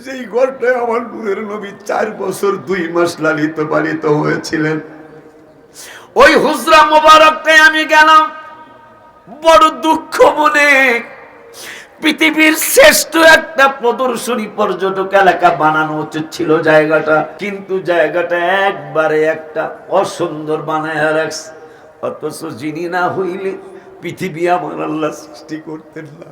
যেই ঘরটায় আমার নূরের নবী 4 বছর 2 মাস লালিত পালিত হয়েছিলেন, ওই হুজরা মোবারকটায় আমি গেলাম বড় দুঃখ মনে। পৃথিবীর শ্রেষ্ঠ একটা প্রদর্শনী পর্যটক এলাকা বানানো উচিত ছিল জায়গাটা, কিন্তু জায়গাটা একবারে একটা অসুন্দর বানায় রাখছে। অথচ যিনি না হইলে পৃথিবী আমার আল্লাহ সৃষ্টি করতেন না।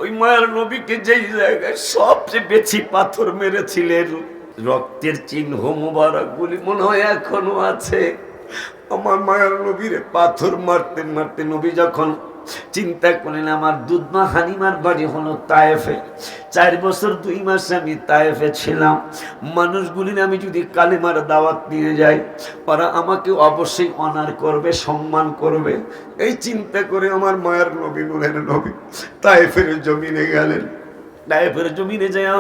ওই মায়ার নবীকে যেই জায়গায় সবচেয়ে বেশি পাথর মেরেছিলেন, রক্তের চিহ্ন মোবারক গুলি মনে হয় এখনো আছে। আমার মায়ার নবীরে পাথর মারতে মারতে নবী যখন চিন্তা করলেন আমার দুধমা হানিমার বাড়ি হলো তায়েফে, 4 বছর 2 মাস আমি তায়েফে ছিলাম, মানুষগুলির আমি যদি কালেমার দাওয়াত নিয়ে যাই ওরা আমাকে অবশ্যই অনার করবে, সম্মান করবে। এই চিন্তা করে আমার মায়ার নবী নূরের নবী তায়েফের জমিনে গেলেন। তায়েফের জমিনে যায়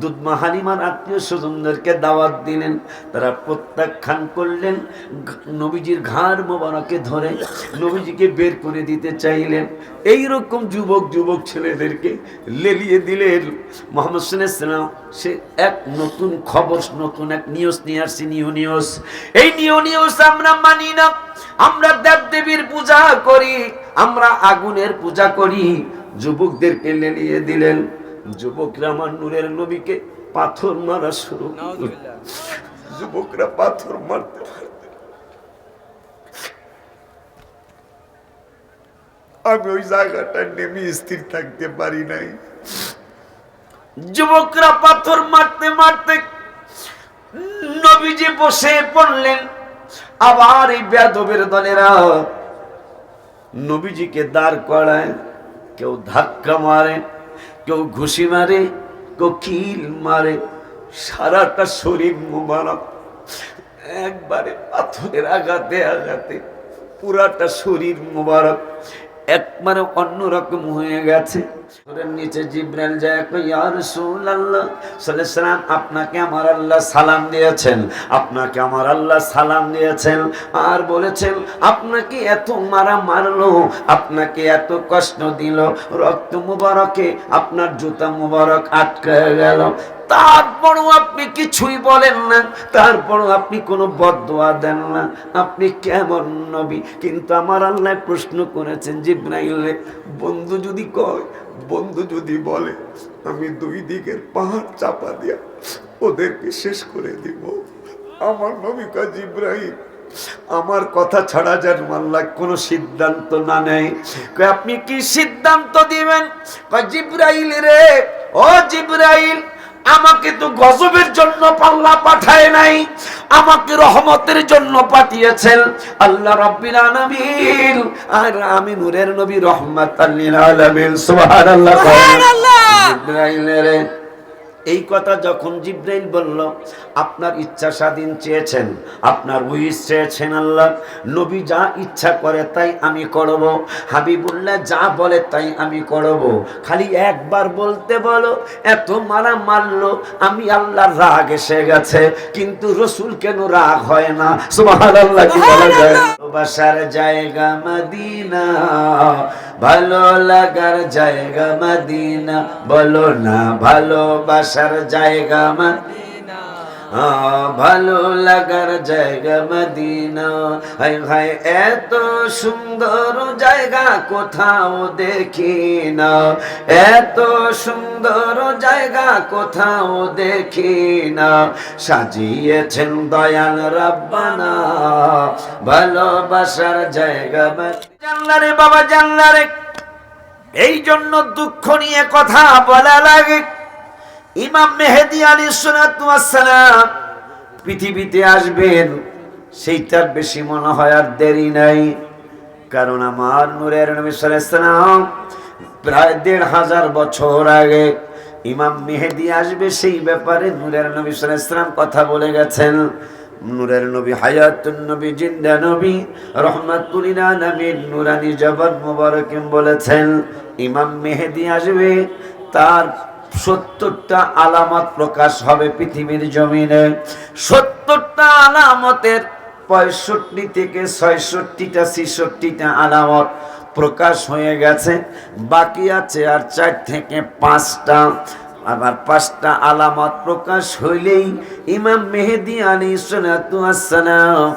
দুধমা হালিমার আত্মীয় স্বজনদেরকে দাওয়াত দিলেন। তারা প্রত্যাখ্যান করলেন, নবীজির ঘাড় মোবারকে ধরে নবীজিকে বের করে দিতে চাইলেন। এইরকম যুবক ছেলেদেরকে লেলিয়ে দিলেন। মুহাম্মদ সাল্লাল্লাহু আলাইহি ওয়াসাল্লাম সে এক নতুন খবর, নতুন এক নিউজ নিয়ে আসছে। নিউজ, এই নিউজ আমরা মানি না, আমরা দেবদেবীর পূজা করি, আমরা আগুনের পূজা করি। যুবকদেরকে লেলিয়ে দিলেন। যুবকরা আমার নূরের নবীকে পাথর মারা শুরু করল। যুবকরা পাথর মারতে মারতে আমি ওই জায়গাটা নেমে স্থির থাকতে পারি নাই। যুবকরা পাথর মারতে মারতে নবীজি বসে পড়লেন। আবার এই বেয়াদবের দলেরা নবীজিকে দাঁড় করায়, কেউ ধাক্কা মারে, কেউ ঘুষি মারে, কেউ কিল মারে। সারাটা শরীর মোবারক একবারে পাথরের আঘাতে আঘাতে পুরাটা শরীর মোবারক একবারে অন্যরকম হয়ে গেছে। নিচে জিবরাইল যায়, ইয়া রাসূলুল্লাহ সাল্লাল্লাহু আলাইহি ওয়াসাল্লাম, আপনাকে আমার আল্লাহ সালাম দিয়েছেন, আপনাকে আমার আল্লাহ সালাম দিয়েছেন, আর বলেছেন আপনাকে এত মারা মারলো, আপনাকে এত কষ্ট দিল, রক্ত মুবারকে আপনার জুতা মুবারক আটকে গেল, তারপরও আপনি কিছুই বলেন না, তারপরও আপনি কোনো বদদোয়া দেন না, আপনি কেমন নবী? কিন্তু আমার আল্লাহ প্রশ্ন করেছেন জিবরাইলে, বন্ধু যদি কয়, বন্ধু যদি বলে, আমি 2 দিকের পাহাড় চাপা দিয়া ওদেরকে শেষ করে দিব। আমার নবী কয়, জিবরাইল আমার কথা ছাড়া যেন আল্লাহ কোনো সিদ্ধান্ত না নেয়। আপনি কি সিদ্ধান্ত দিবেন? কয়, জিবরাইল রে, ও জিবরাইল, আমাকে তো গজবের জন্য আল্লাহ পাঠায় নাই, আমাকে রহমতের জন্য পাঠিয়েছেন আল্লাহ রাব্বিল আলামিন। আর আমি নূরের নবী রহমাতাল লিল আলামিন। সুবহানাল্লাহ, সুবহানাল্লাহ। জিবরাইল রে, এই কথা যখন জিবরাইল বলল, আপনার ইচ্ছা স্বাধীন চেয়েছেন, আপনার উইশ চেয়েছেন আল্লাহ, নবী যা ইচ্ছা করে তাই আমি করব, হাবিবুল্লাহ যা বলে তাই আমি করব, খালি একবার বলতে বলো। এত মারা মারলো, আমি আল্লাহর রাগ এসে গেছে, কিন্তু রসুল কেন রাগ হয় না? সুবহানাল্লাহ, কি বলা যায়? ভালোবাসার জায়গা মদিনা, ভালো লাগার জায়গা মদিনা, বলো না ভালোবাসার জায়গা মদিনা, ভালো লাগার জায়গা মদিনা। হায় হায়, এত সুন্দর জায়গা কোথাও দেখি না, এত সুন্দর জায়গা কোথাও দেখি না, সাজিয়েছেন দয়াল রাব্বানা ভালোবাসার জায়গা মদিনা। জানলারে বাবা, জানলারে, এই জন্য দুঃখ নিয়ে কথা বলা লাগে। ইমাম মেহেদী আলাইহিসসালাতু ওয়াসসালাম পৃথিবীতে আসবেন, সেইটার বেশি মনে হয় আর দেরি নাই। কারণ আমার নূরের নবী সাল্লাল্লাহু আলাইহি ওয়াসাল্লাম প্রায় 1500 বছর আগে ইমাম মেহেদী আসবে, সেই ব্যাপারে নূরের নবী সাল্লাল্লাহু আলাইহি ওয়াসাল্লাম কথা বলে গেছেন। নূরের নবী, হায়াতুন নবী, জিন্দা নবী, রহমাতুল লিল আলামিন, নূরানী জবান মুবারকে বলেছেন, ইমাম মেহেদী আসবে, তার 70টা আলামত প্রকাশ হবে পৃথিবীর জমিনে। 70টা আলামতের 65 থেকে 66টা 66টা আলামত প্রকাশ হয়ে গেছে, বাকি আছে আর 4 থেকে 5টা। আবার 5টা আলামত প্রকাশ হইলেই ইমাম মেহেদী আলাইহিস সালাতু ওয়াস সালাম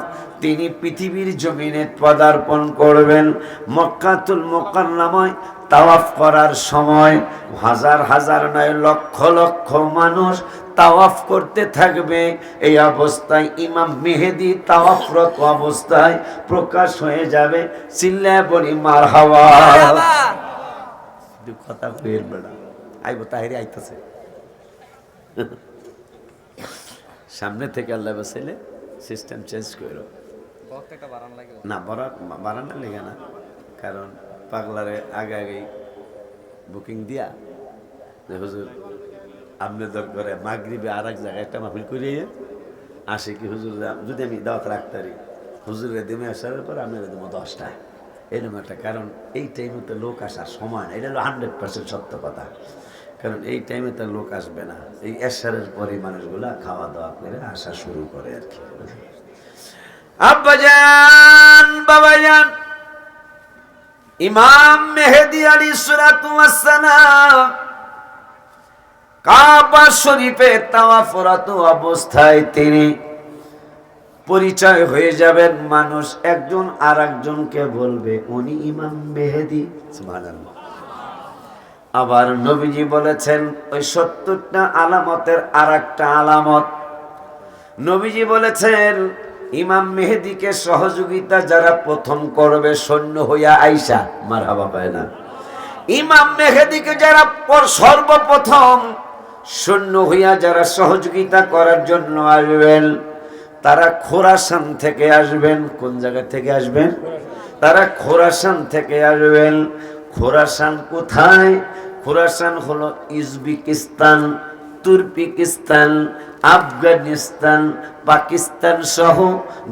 তিনি পৃথিবীর জমিনে পদার্পণ করবেন। মক্কাতুল মুকাররমায় তাওয়াফ করার সময় হাজার হাজার নয় লক্ষ লক্ষ মানুষ তাওয়াফ করতে থাকবে। এই অবস্থায় ইমাম মেহেদী তাওয়াফরত অবস্থায় প্রকাশ হয়ে যাবে। চিল্লায় বলি মারহাবা। কথা কইর বেড়া আইব তাহিরি আইতাছে সামনে থেকে আল্লাহ বাসাইলে সিস্টেম চেঞ্জ করো না, বাড়ানোর লেগে না, কারণ পাগলারে আগে আগেই বুকিং দিয়া যে হুজুর আপনি দরকারে মাগরিবে আর এক জায়গায় একটা মাহফিল করিয়ে আসে কি হুজুর যদি আমি দাওয়াত রাখতে পারি হুজুরের দিনে আসার পর আমি দেবো 10টায়, এরকম একটা। কারণ এই টাইমে তো লোক আসার সময় না, এটা হলো 100% সত্য কথা। কারণ এই টাইমে তো লোক আসবে না, এই এশারের পরে মানুষগুলা খাওয়া দাওয়া করে আসা শুরু করে আর কি। আব্বাজান বাবাজান, ইমাম মেহেদী আলাইহিস সালাতু ওয়াস সালাম কাবা শরীফে তাওয়াফরত অবস্থায় তিনি পরিচয় হয়ে যাবেন। মানুষ একজন আর একজনকে বলবে উনি ইমাম মেহেদী, সুবহানাল্লাহ। আবার নবীজি বলেছেন ওই 70টা আলামতের আর একটা আলামত নবীজি বলেছেন ইমাম মেহেদীকে সহযোগিতা যারা প্রথম করবে সৈন্য হইয়া আইসা, মারহাবা পায় না, ইমাম মেহেদীকে যারা সর্বপ্রথম সৈন্য হইয়া যারা সহযোগিতা করার জন্য আসবেন তারা খোরাসান থেকে আসবেন। কোন জায়গা থেকে আসবেন? তারা খোরাসান থেকে আসবেন। খোরাসান কোথায়? খোরাসান হলো উজবেকিস্তান, তুর্কিস্তান, আফগানিস্তান, পাকিস্তান সহ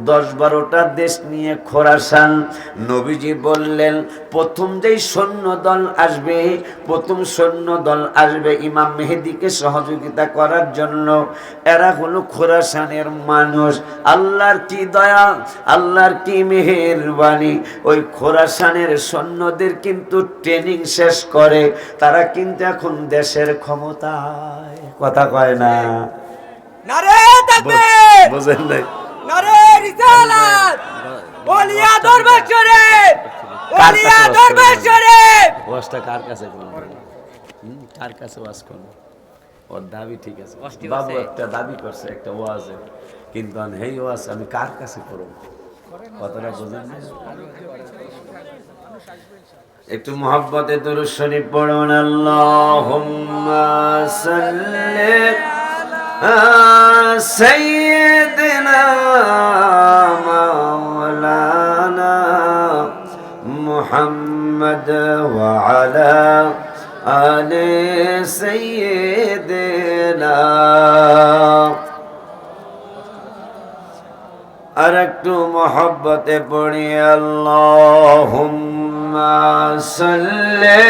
10-12টা দেশ নিয়ে খোরাসান। নবীজি বললেন প্রথম যেই সৈন্য দল আসবে, প্রথম সৈন্য দল আসবে ইমাম মেহেদীকে সহযোগিতা করার জন্য, এরা হলো খোরাসানের মানুষ। আল্লাহর কি দয়া, আল্লাহর কি মেহেরবানি, ওই খোরাসানের সৈন্যদের কিন্তু ট্রেনিং শেষ করে তারা কিন্তু এখন দেশের ক্ষমতায়। কথা কয় না, নারে তাকবীর, বুঝেন নাই? নারে রিসালাত, ওলিয়া দরবার শরীফ, ওলিয়া দরবার শরীফ। ওয়াজটা কার কাছে করবেন? কার কাছে ওয়াজ করবেন? ওর দাবি ঠিক আছে, বাবু একটা দাবি করছে একটা ওয়াজে, কিন্তু এই ওয়াজ আমি কার কাছে করব? কথাটা বুঝেন না? একটু মুহাব্বতে দরুদ শরীফ পড়ুন। আল্লাহুম্মা সাল্লি সাইয়্যিদিনা মাওলানা মুহাম্মদ ওয়া আলা আলি সাইয়্যিদিনা। আর একটু মুহাব্বতে পড়ি। আল্লাহুম্মা সাল্লি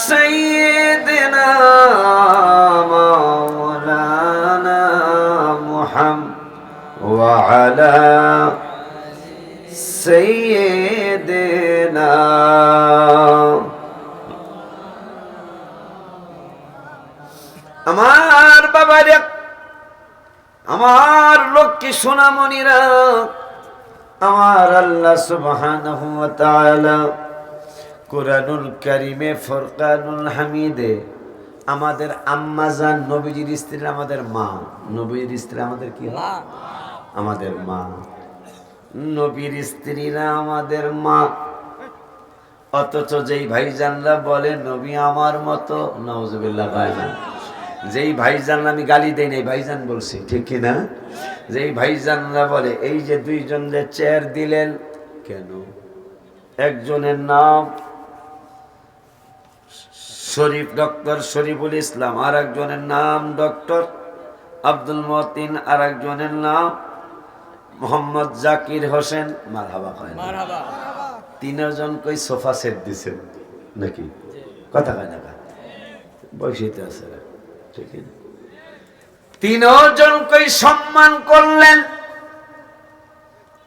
সাইয়্যিদিনা মাওলানা মুহাম্মদ ওয়া আলা সাইয়্যিদিনা। আমার বাবারে, আমার লক্ষ্মী সোনামণিরা, আমার আল্লাহ সুবহানাহু ওয়া তাআলা কুরআনুল কারীমে ফুরকানুল হামিদে আমাদের আম্মা জান নবীজির স্ত্রী, আমাদের মা, নবীর স্ত্রী আমাদের কি হয়? আমাদের মা। নবীর স্ত্রীরা আমাদের মা, অথচ যেই ভাইজানরা বলে নবী আমার মতো, নাউজুবিল্লাহ, ভাইজান যেই ভাইজানরা, আমি গালি দেই নাই, ভাইজান বলছি, ঠিক কি না? যেই ভাইজানরা বলে এই যে দুইজন যে চেয়ার দিলেন কেন, একজনের নাম শরীফ, ডক্টর শরীফুল ইসলাম, আর একজনের নাম ডক্টর আব্দুল মতিন, আর একজনের নাম মোহাম্মদ জাকির হোসেন, মারহাবা কয় না? মারহাবা। তিনজন কই সোফা সেট দিছেন নাকি? কথা কয় না? বসিতে আছে, ঠিক না? তিনজন কই সম্মান করলেন।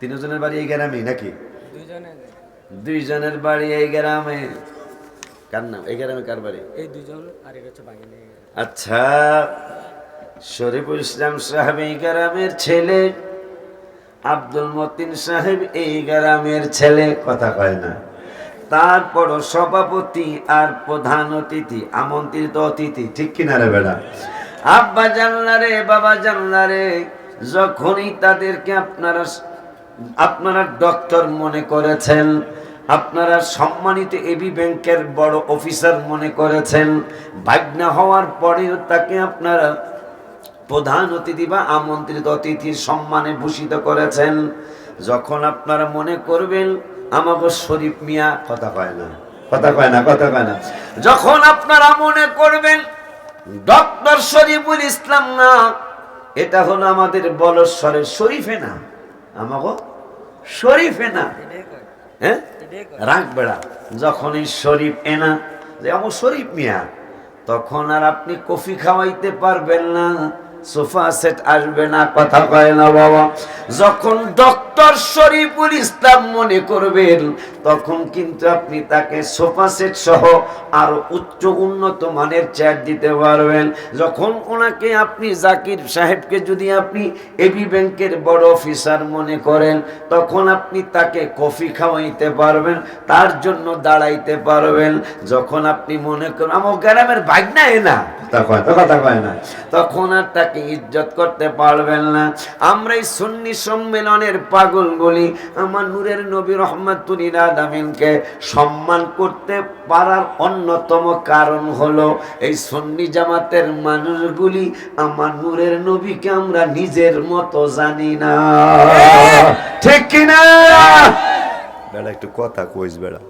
তিনজনের বাড়ি এই গ্রামে নাকি? দুইজনের বাড়ি এই গ্রামে। কার নাম? এই গ্রামে কার বাড়ি? এই দুজন আর এটা হচ্ছে বাগিনী। আচ্ছা, শরীফুল ইসলাম সাহেব এই গ্রামের ছেলে, আব্দুল মতিন সাহেব এই গ্রামের ছেলে। কথা কয় না। তারপর সভাপতি আর প্রধান অতিথি, আমন্ত্রিত অতিথি, ঠিক কিনা রে বেড়া? আব্বা জানলারে, বাবা জানলারে, যখনই তাদেরকে আপনারা ডক্টর মনে করেছেন, আপনারা সম্মানিত এবি ব্যাংকের বড় অফিসার মনে করেছেন, ভাগ্না হওয়ার পরেও তাকে আপনারা প্রধান অতিথি বা আমন্ত্রিত অতিথির সম্মানে ভূষিত করেছেন। যখন আপনারা মনে করবেন আমাকে শরীফ মিয়া, কথা কয় না, কথা কয় না, কথা কয় না, যখন আপনারা মনে করবেন ডক্টর শরীফুল ইসলাম না, এটা হলো আমাদের বলশ্বরের শরীফে না, আমাকে শরীফে না, হ্যাঁ রাখ বেড়া, যখন এই শরীফ এনা যে আমার শরীফ মিয়া, তখন আর আপনি কফি খাওয়াইতে পারবেন না, সোফা সেট আসবে না। কথা কয় না বাবা? যখন ডক্টর শরীফুল ইসলাম মনে করবেন, তখন কিন্তু আপনি তাকে সোফা সেট সহ আরো উচ্চ উন্নত মানের চেয়ার দিতে পারবেন। যখন ওনাকে আপনি জাকির সাহেবকে যদি আপনি এবি ব্যাংকের বড় অফিসার মনে করেন, তখন আপনি তাকে কফি খাওয়াইতে পারবেন, তার জন্য দাঁড়াইতে পারবেন। যখন আপনি মনে করেন আমার গ্রামের ভাগনা এনা, কথা কয় না, তখন আর তাকে ইজ্জত করতে পারবেন না। আমরা এই সুন্নি সম্মেলনের পাগল বলি, আমার নূরের নবী রহমাতুল আলামিনকে সম্মান করতে পারার অন্যতম কারণ হলো এই সুন্নি জামাতের মানুষগুলি আমার নূরের নবীকে আমরা নিজের মতো জানি না, ঠিক কিনা? বেড়া একটু কথা কইস বেড়া,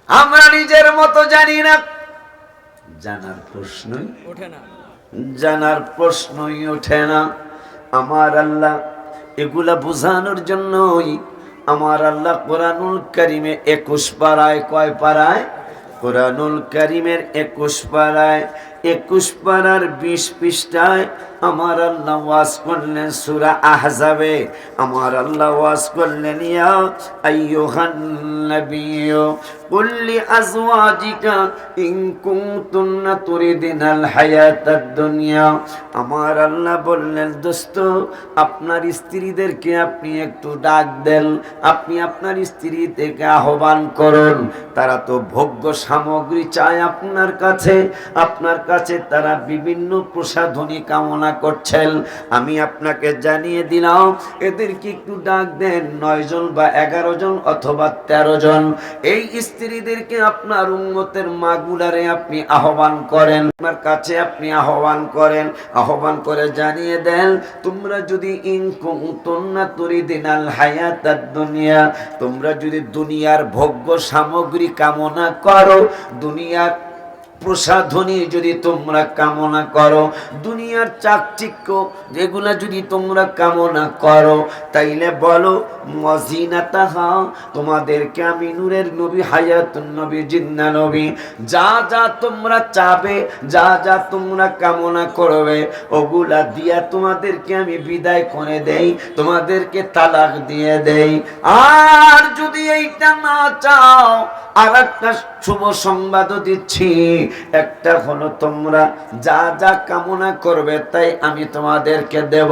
আমরা নিজের মতো জানি না। জানার প্রশ্নই ওঠে না, জানার প্রশ্নই ওঠে না। আমার আল্লাহ এগুলা বোঝানোর জন্যই আমার আল্লাহ কোরআনুল কারিমে 21 পারায়, কয় পারায়? কোরআনুল কারিমের 21 পারায়, 21 পারার 20 পৃষ্ঠায় আমার আল্লাহ ওয়াজ করলেন সূরা আহজাবে। আমার আল্লাহ ওয়াজ করলেন ইয়া আইয়ুহান নাবিয়্যু কুল লিআজওয়াজিকা ইন কুনতুন্না তুরিদিনাল হায়াতাদ দুনিয়া। আমার আল্লাহ বললেন দোস্ত, আপনার স্ত্রীদেরকে আপনি একটু ডাক দেন, আপনি আপনার স্ত্রী থেকে আহ্বান করুন। তারা তো ভোগ্য সামগ্রী চায় আপনার কাছে, আপনার কাছে তারা বিভিন্ন প্রসাধনী কামনা করছেন। আমি আপনাকে জানিয়ে দিলাম এদেরকে একটু ডাক দেন, 9 জন বা 11 জন অথবা 13 জন। এই স্ত্রীদেরকে আপনার উম্মতের মাগুলারে আপনি আহ্বান করেন, আপনার কাছে আপনি আহ্বান করেন, আহ্বান করে জানিয়ে দেন তোমরা যদি ইন কুনতুন্না তুরিদিনাল হায়াতাদ দুনিয়া, তোমরা যদি দুনিয়ার ভোগ্য সামগ্রী কামনা করো, দুনিয়ার প্রসাধনী যদি তোমরা কামনা করো, দুনিয়ার চাকচিক্য যেগুলা যদি তোমরা কামনা করো, তাইলে বলো মজিনাতাহা, তোমাদেরকে আমি নূরের নবী হায়াতুন নবী জিন্দা নবী যা যা তোমরা চাবে, যা যা তোমরা কামনা করবে, ওগুলা দিয়া তোমাদেরকে আমি বিদায় করে দেই, তোমাদেরকে তালাক দিয়ে দেই। আর যদি এইটা না চাও, আর একটা শুভ সংবাদও দিচ্ছি, একটা হলো তোমরা যা যা কামনা করবে তাই আমি তোমাদেরকে দেব।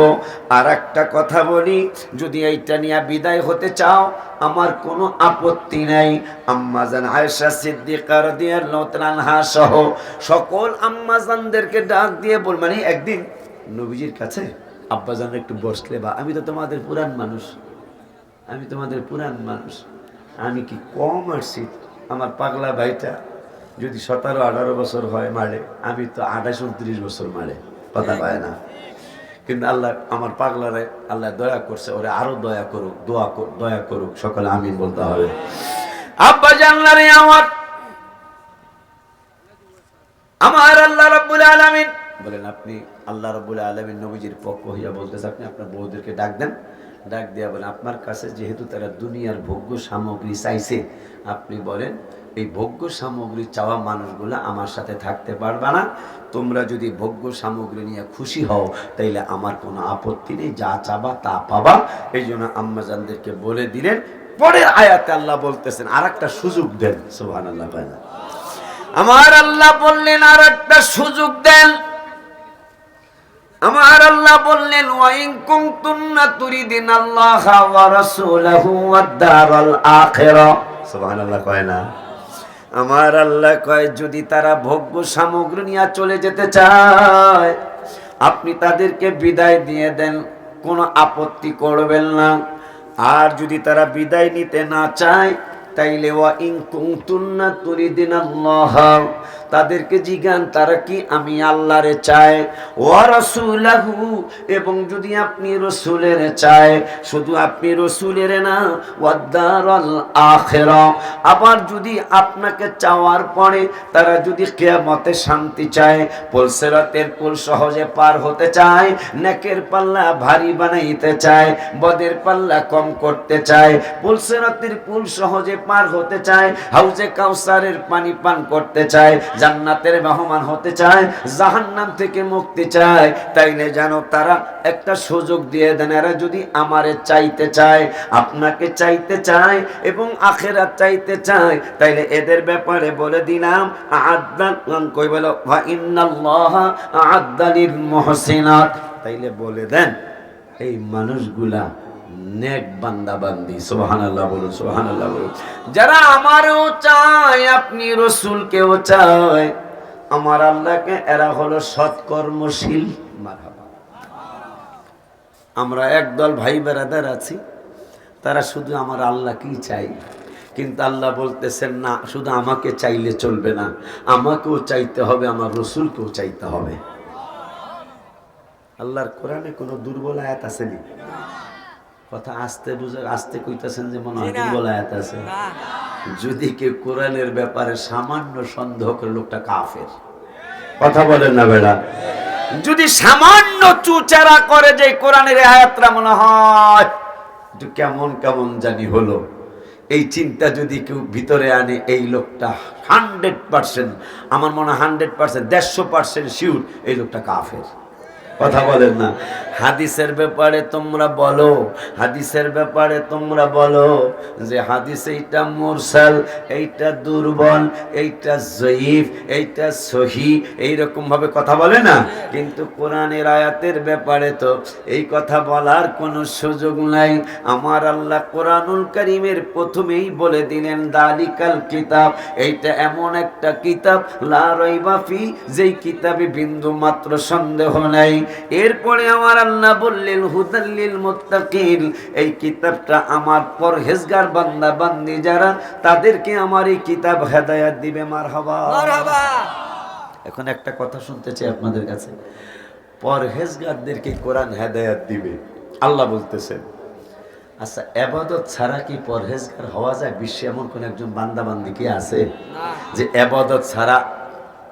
আর একটা কথা বলি, যদি এইটা নিয়ে বিদায় হতে চাও আমার কোনো আপত্তি নাই। আম্মাজান আয়েশা সিদ্দিকা রাদিয়াল্লাহু তাআলা আনহা সহ সকল আম্মাজানদেরকে ডাক দিয়ে বল, মানে একদিন নবীজির কাছে আব্বাজান একটু বসলে, বা আমি তো তোমাদের পুরান মানুষ, আমি তোমাদের পুরান মানুষ, আমি কি কম আসছি? আমার পাগলা ভাইটা যদি 17-18 বছর হয় মারে, আমি তো 28-29 বছর মারে, কথা পায় না। কিন্তু আল্লাহ আমার পাগলারে আল্লাহ দয়া করছে, ওরে আরো দয়া করুক, দয়া করুক, সকলে আমিন বলতে হবে। আব্বা জানলারে আমার আল্লাহ রাব্বুল আলামিন বলেন, আপনি আল্লাহ রাব্বুল আলামিন নবীজির পক্ষ হইয়া বলতেছে, আপনি আপনার বউদেরকে ডাক দেন, ডাক দিয়া বলেন আপনার কাছে যেহেতু তারা দুনিয়ার ভোগ্য সামগ্রী চাইছে, আপনি বলেন এই ভোগ্য সামগ্রী চাওয়া মানুষগুলো আমার সাথে থাকতে পারবে না। তোমরা যদি ভোগ্য সামগ্রী নিয়ে খুশি হও তাইলে আমার কোনো আপত্তি নেই, যা চাবা তা পাবা। এই জন্য আম্মাজানদেরকে বলে দিলেন পরের আয়াতে আল্লাহ বলতেছেন আরেকটা সুযোগ দেন, সুবহানাল্লাহ। আমার আল্লাহ বললেন আরেকটা সুযোগ দেন। আমার আল্লাহ বললেন ওয়া ইন কুনতুন্না তুরিদিনাল্লাহা ওয়া রাসূলাহু ওয়াদ দারাল আখিরা, সুবহানাল্লাহ কয় না? আমার আল্লাহ কয় যদি তারা ভোগ্য সামগ্রী নিয়ে চলে যেতে চায় আপনি তাদেরকে বিদায় দিয়ে দেন, কোনো আপত্তি করবেন না। আর যদি তারা বিদায় নিতে না চায় তাইলে ওয়া ইন কুনতুন্না তুরিদিনাল্লাহ, তাদেরকে জিজ্ঞান তারা কি আমি আল্লাহরে চায়, ওয়া রাসূলাহু, এবং যদি আপনি রাসূলের চায়, শুধু আপনি রাসূলের না, ওয়াদ দারাল আখিরা, আবার যদি আপনাকে চাওয়ার পরে তারা যদি কিয়ামতে শান্তি চায়, পুলসিরাতের পুল সহজে পার হতে চায়, নেকের পাল্লা ভারী বানাইতে চায়, বদের পাল্লা কম করতে চায়, পুলসিরাতের পুল সহজে পার হতে চায়, হাউজে কাউসারের পানি পান করতে চায়, জান্নাতের মেহমান হতে চায়, জাহান্নাম থেকে মুক্তি চায়, তাইলে জানো তারা একটা সুযোগ দিয়ে দেন। এরা যদি আমারে চাইতে চায়, আপনাকে চাইতে চায় এবং আখিরাত চাইতে চায়, তাইলে এদের ব্যাপারে বলে দিলাম আ'আদ্দান, কই বলো ওয়া ইন্নাল্লাহা আ'আদ্দা লিল মুহসিনাত, তাইলে বলে দেন এই মানুষগুলা নেক বান্দা বান্দি, সুবহানাল্লাহ বলুন, সুবহানাল্লাহ বলুন। যারা আমারও চায়, আপনি রাসূলকেও চায়, আমার আল্লাহকে, এরা হলো সৎকর্মশীল। মারহাবা। আমরা একদল ভাই বেরাদার আছি, তারা শুধু আমার আল্লাহকেই চাই, কিন্তু আল্লাহ বলতেছেন না শুধু আমাকে চাইলে চলবে না, আমাকেও চাইতে হবে, আমার রাসূলকেও চাইতে হবে। আল্লাহর কোরআনে কোনো দুর্বল আয়াত আসেনি? কথা আস্তে বুঝে আস্তে কইতাছেন যে মনে হয় দুর্বল আয়াত আছে। যদি কেউ কোরআনের ব্যাপারে সামান্য সন্দেহ করে লোকটা কাফের। কথা বলেন না বেড়া? যদি সামান্য চুচারা করে যে কোরআনের আয়াতটা মনে হয় একটু কেমন কেমন জানি হলো, এই চিন্তা যদি কেউ ভিতরে আনে, এই লোকটা 100%, আমার মনে হয় 100%, 150% শিওর এই লোকটা কাফের। কথা বলেন না? হাদিসের ব্যাপারে তোমরা বলো, হাদিসের ব্যাপারে তোমরা বলো যে হাদিস এইটা মুরসাল, এইটা দুর্বল, এইটা জয়ীফ, এইটা সহি, এইরকম ভাবে কথা বলে না। কিন্তু কোরআনের আয়াতের ব্যাপারে তো এই কথা বলার কোনো সুযোগ নাই। আমার আল্লাহ কোরআনুল কারীমের প্রথমেই বলে দিলেন দালিকাল কিতাব, এইটা এমন একটা কিতাব লা রাইবা ফি, যেই কিতাবে বিন্দু মাত্র সন্দেহ নাই। এরপরে আমার আল্লাহ বললেন হুদাল লিল মুত্তাকিন, এই কিতাবটা আমার পরহেজগার বান্দা বান্দি যারা, তাদেরকে আমার এই কিতাব হেদায়েত দিবে। মারহাবা, মারহাবা। এখন একটা কথা শুনতে চাই আপনাদের কাছে, পরহেজগারদেরকে কোরআন হেদায়েত দিবে আল্লাহ বলতেছেন। আচ্ছা, ইবাদত ছাড়া কি পরহেজগার হওয়া যায়? বিশ্বে এমন কোন একজন বান্দা বান্দি কি আছে যে ইবাদত ছাড়া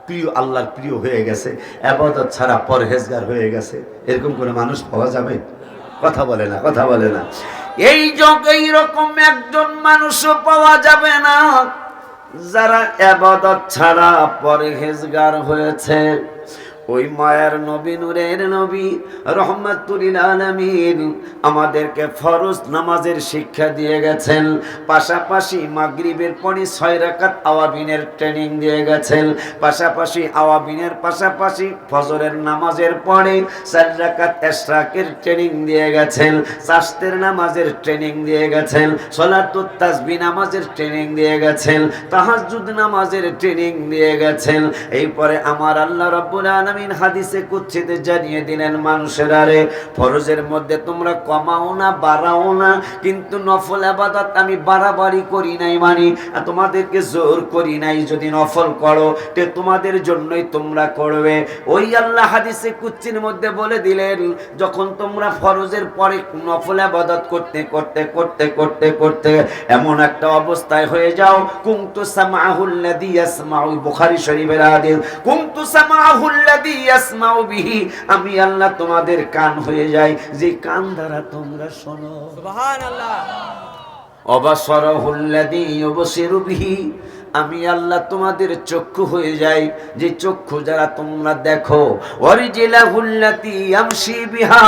প্রিয়, আল্লাহর প্রিয় হয়ে গেছে, ইবাদত ছাড়া পরহেজগার হয়ে গেছে? এরকম কোন মানুষ পাওয়া যাবে? কথা বলে না, কথা বলে না। এই জগতে এইরকম একজন মানুষও পাওয়া যাবে না যারা ইবাদত ছাড়া পরহেজগার হয়েছে। ওই মায়ার নবী, নূরের নবী, রহমাতুল আলামিন আমাদেরকে ফরজ নামাজের শিক্ষা দিয়ে গেছেন, পাশাপাশি মাগরিবের পরে 6 রাকাত আওয়াবিনের ট্রেনিং দিয়ে গেছেন, পাশাপাশি আওয়াবিনের পাশাপাশি ফজরের নামাজের পরে 4 রাকাত ইশরাকের ট্রেনিং দিয়ে গেছেন, চাশতের নামাজের ট্রেনিং দিয়ে গেছেন, সালাতুত তাসবিহ নামাজের ট্রেনিং দিয়ে গেছেন, তাহাজ্জুদ নামাজের ট্রেনিং দিয়ে গেছেন। এরপরে আমার আল্লাহ রাব্বুল আলামিন হাদিসে কুদসিতে জানিয়ে দিলেন মানুষের আরে ফরজের মধ্যে তোমরা কমাও না বাড়াও না, কিন্তু নফল ইবাদত আমি বাড়াবাড়ি করি নাই, মানে তোমাদেরকে জোর করি নাই। যদি নফল করো তে তোমাদের জন্যই তোমরা করবে। ওই আল্লাহ হাদিসে কুদসির মধ্যে বলে দিলেন যখন তোমরা ফরজের পরে নফল ইবাদত করতে করতে করতে করতে করতে এমন একটা অবস্থায় হয়ে যাও, কুনতু সামাহুল্লাযী ইয়াসমাউ, বুখারী শরীফের হাদিস, কুনতু সামাহুল্লাযী ইয়াসমাউ বিহি, আমি আল্লাহ তোমাদের কান হয়ে যাই যে কান দ্বারা তোমরা শোনো। সুবহানাল্লাহ। অবাসরাহুল্লাযী ইউবসিরু বিহি, আমি আল্লাহ তোমাদের চক্ষু হয়ে যাই, যে চক্ষু যারা তোমরা দেখো। ওয়ারিজিলাহুল্লাতি ইয়ামশি বিহা,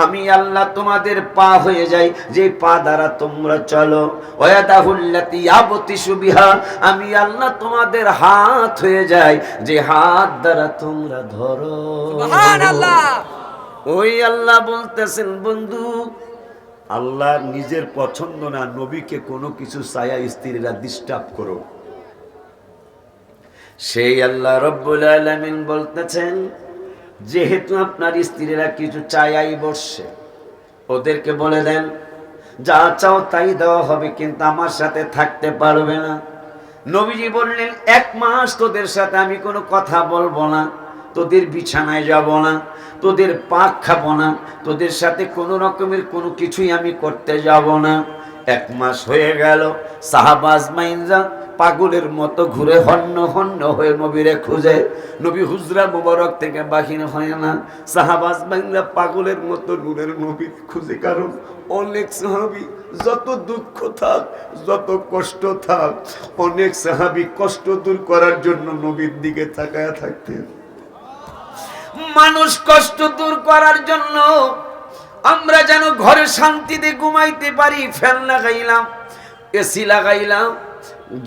আমি আল্লাহ তোমাদের পা হয়ে যাই, যে পা দ্বারা তোমরা চলো। ওয়াদাহুল্লাতি ইয়াবতিশু বিহা, আমি আল্লাহ তোমাদের হাত হয়ে যাই, যে হাত দ্বারা তোমরা ধরো। সুবহানাল্লাহ। ওই আল্লাহ বলতেছেন, বন্ধু আল্লাহ নিজের পছন্দ না নবীকে কোনো কিছু চায়া স্ত্রীরা ডিস্টার্ব করো। সেই আল্লাহ রব্বুল আলামিন বলতেছেন, যেহেতু আপনার স্ত্রীরা কিছু চায়াই বসছে, ওদেরকে বলে দেন যা চাও তাই দেওয়া হবে, কিন্তু আমার সাথে থাকতে পারবে না। নবীজি বললেন, 1 মাস তোদের সাথে আমি কোনো কথা বলবো না, তোদের বিছানায় যাব না, তোদের পাক খাবো না, তোদের সাথে কোনো রকমের কোনো কিছুই আমি করতে যাব না। 1 মাস হয়ে গেল, সাহাবা আজমাইনরা পাগলের মতো ঘুরে হন্য হন্য হয়ে নবীরে খুঁজে, নবী হুজরা মুবারক থেকে বাহির হয় না। সাহাবা আজমাইনরা পাগলের মতো নূরের নবী খুঁজে, কারণ অনেক সাহাবী যত দুঃখ থাক, যত কষ্ট থাক, অনেক সাহাবী কষ্ট দূর করার জন্য নবীর দিকে তাকায়া থাকতেন। মানুষ কষ্ট দূর করার জন্য আমরা যেন ঘরে শান্তিতে ঘুমাইতে পারি, ফ্যান লাগাইলাম, এসি লাগাইলাম,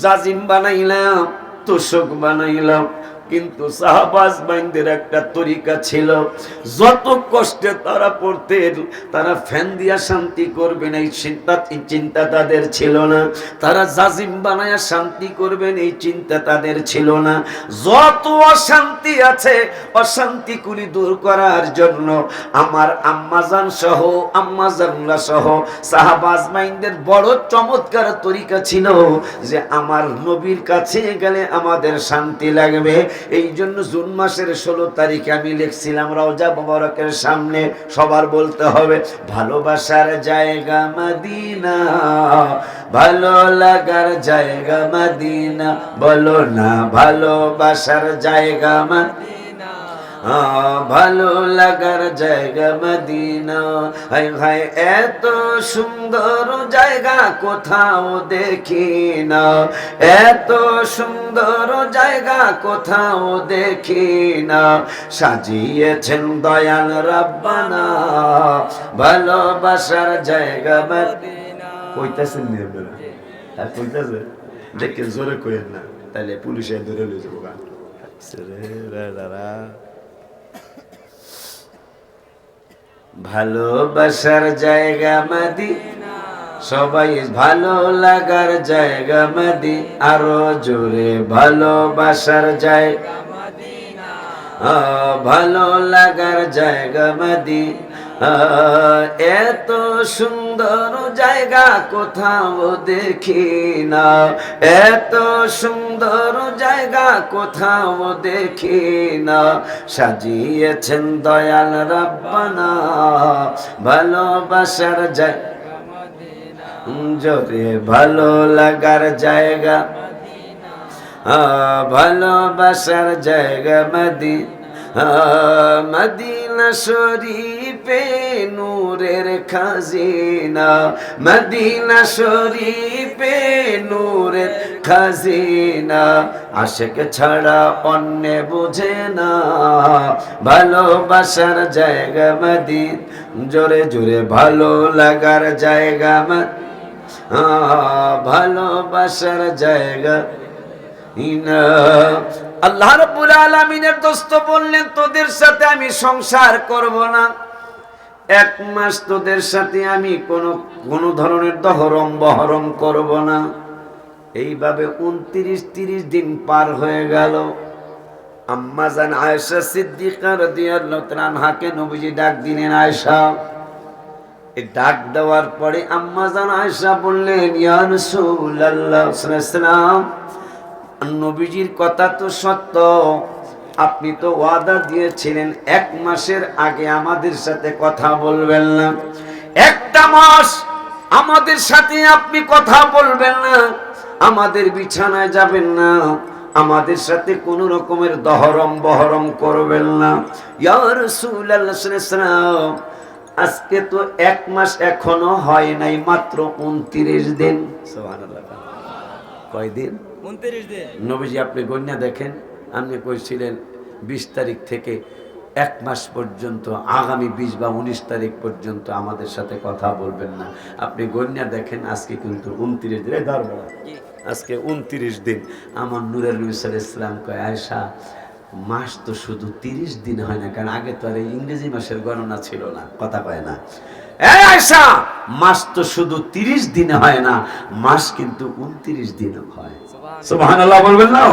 জাজিম বানাইলাম, তোষক বানাইলাম, কিন্তু সাহাবা আজমাইনদের একটা তরিকা ছিল, যত কষ্টে তারা পড়তেন, তারা ফ্যান দিয়া শান্তি করবেন এই চিন্তা তাদের ছিল না, তারা জাজিম বানায়া শান্তি করবেন এই চিন্তা তাদের ছিল না। যত অশান্তি আছে, অশান্তিগুলি দূর করার জন্য আমার আম্মাজান সহ আম্মাজানরা সহ সাহাবা আজমাইনদের বড় চমৎকার তরিকা ছিল, যে আমার নবীর কাছে গেলে আমাদের শান্তি লাগবে। এই জন্য জুন মাসের 16 তারিখে আমি লিখছিলাম রওজা মুবারকের সামনে, সবার বলতে হবে, ভালোবাসার জায়গা মদিনা, ভালো লাগার জায়গা মদিনা, বলো না ভালোবাসার জায়গা মদিনা, ভালো লাগার জায়গা মদিনা। হায় হায় এত সুন্দর জায়গা কোথাও দেখি না, এত সুন্দর জায়গা কোথাও দেখি না, সাজিয়েছেন দয়াল রাব্বানা ভালোবাসার জায়গা মদিনা। কইতাছেন নি আপনারা? আর কইতাছে দেখেন, জোরে কইেন না, তাহলে পুলিশে ধরে লয়ে যাবো। ভালোবাসার জায়গা মদিনা, সবাই ভালো লাগার জায়গা মদিনা, আরো জোরে ভালোবাসার জায়গা মদিনা, ভালো লাগার জায়গা মদিনা। এত সুন্দর জায়গা কোথাও দেখি না, এত সুন্দর জায়গা কোথাও দেখি না, সাজিয়েছেন দয়াল রাব্বানা ভালোবাসার জায়গা মদিনা, জোরে ভালো লাগার জায়গা মদিনা, ভালোবাসার জায়গা মদিনা। মদিনা শরীফে নূরের খাজিনা, মদিনা শরীফে নূরের খাজিনা, আশিক ছাড়া অন্য বুঝে না ভালোবাসার জায়গা মদিনা, জোরে জোরে ভালো লাগার জায়গা মদিনা, ভালোবাসার জায়গা। আল্লাহ রাব্বুল আলামিনের দোস্ত বললেন, তোদের সাথে আমি সংসার করব না, 1 মাস তোদের সাথে আমি কোনো ধরনের দহরম বহরম করব না। এইভাবে 29-30 দিন পার হয়ে গেল। আম্মা জান আয়েশা সিদ্দিকা রাদিয়াল্লাহু তাআলা আনহাকে নবীজি ডাক দিলেন, আয়েশা। এই ডাক দেওয়ার পরে আম্মা জান আয়েশা বললেন, ইয়া রাসূলুল্লাহ সাল্লাল্লাহু আলাইহি ওয়াসাল্লাম, নবীজির কথা তো সত্য, আপনি তো ওয়াদা দিয়েছিলেন 1 মাসের আগে আমাদের সাথে কথা বলবেন না, 1টা মাস আমাদের সাথে আপনি কথা বলবেন না, আমাদের বিছানায় যাবেন না, আমাদের সাথে কোন রকমের দহরম বহরম করবেন না। ইয়া রাসূলুল্লাহ সাল্লাল্লাহু আলাইহি ওয়াসাল্লাম, আজকে তো 1 মাস এখনো হয় নাই, মাত্র 29 দিন। সুবহানাল্লাহ। কয়দিন? 29 দিন। নবীজি আপনি গণ্যা দেখেন, আপনি কইছিলেন 20 তারিখ থেকে 1 মাস পর্যন্ত, আগামী 20 বা 19 তারিখ পর্যন্ত আমাদের সাথে কথা বলবেন না। আপনি গণ্যা দেখেন, আজকে কিন্তু 29 দিন। আজকে 29 দিন। আমার নূরের নবী সাল্লাল্লাহু আলাইহি ওয়াসাল্লাম কয়, আয়েশা মাস তো শুধু 30 দিন হয় না, কারণ আগে তো আর এই ইংরেজি মাসের গণনা ছিল না। কথা কয় না, এই আয়েশা মাস তো শুধু 30 দিন হয় না, মাস কিন্তু 29 দিন হয়। সুবহানাল্লাহ বলবেন না?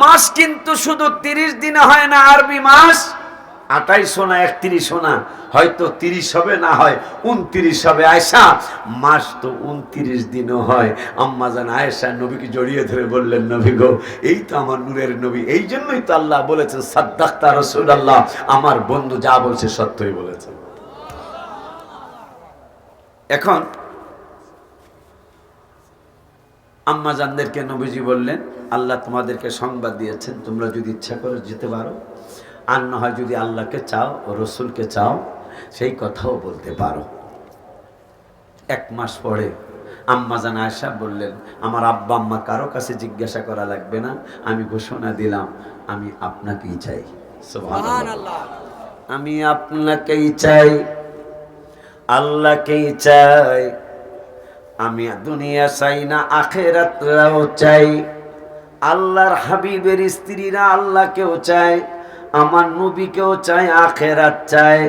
মাস কিন্তু শুধু 30 দিন হয় না, আরবি মাস 28 না 31 না, হয়তো 30 হবে, না হয় 29 হবে। আয়েশা মাস তো 29 দিনও হয়। আম্মা জান আয়েশা নবীকে জড়িয়ে ধরে বললেন, নবী গো, এই তো আমার নূরের নবী, এই জন্যই তো আল্লাহ বলেছেন সাদ্দাক্তা রাসূলুল্লাহ, আমার বন্ধু যা বলছে সত্যই বলেছে। এখন আম্মা জানদেরকে নবীজি বললেন, আল্লাহ তোমাদেরকে সংবাদ দিয়েছেন, তোমরা যদি ইচ্ছা করো যেতে পারো, আর না হয় যদি আল্লাহকে চাও ও রসুলকে চাও সেই কথাও বলতে পারো। 1 মাস পরে আম্মা জান আয়েশা বললেন, আমার আব্বা আম্মা কারো কাছে জিজ্ঞাসা করা লাগবে না, আমি ঘোষণা দিলাম আমি আপনাকেই চাই। সুবহানাল্লাহ। আমি আপনাকেই চাই, আল্লাহকেই চাই, আমি দুনিয়া চাই না আখিরাতও চাই। আল্লাহর হাবিবের স্ত্রীরা আল্লাহকেও চায়, আমার নবীকেও চায়, আখিরাত চায়।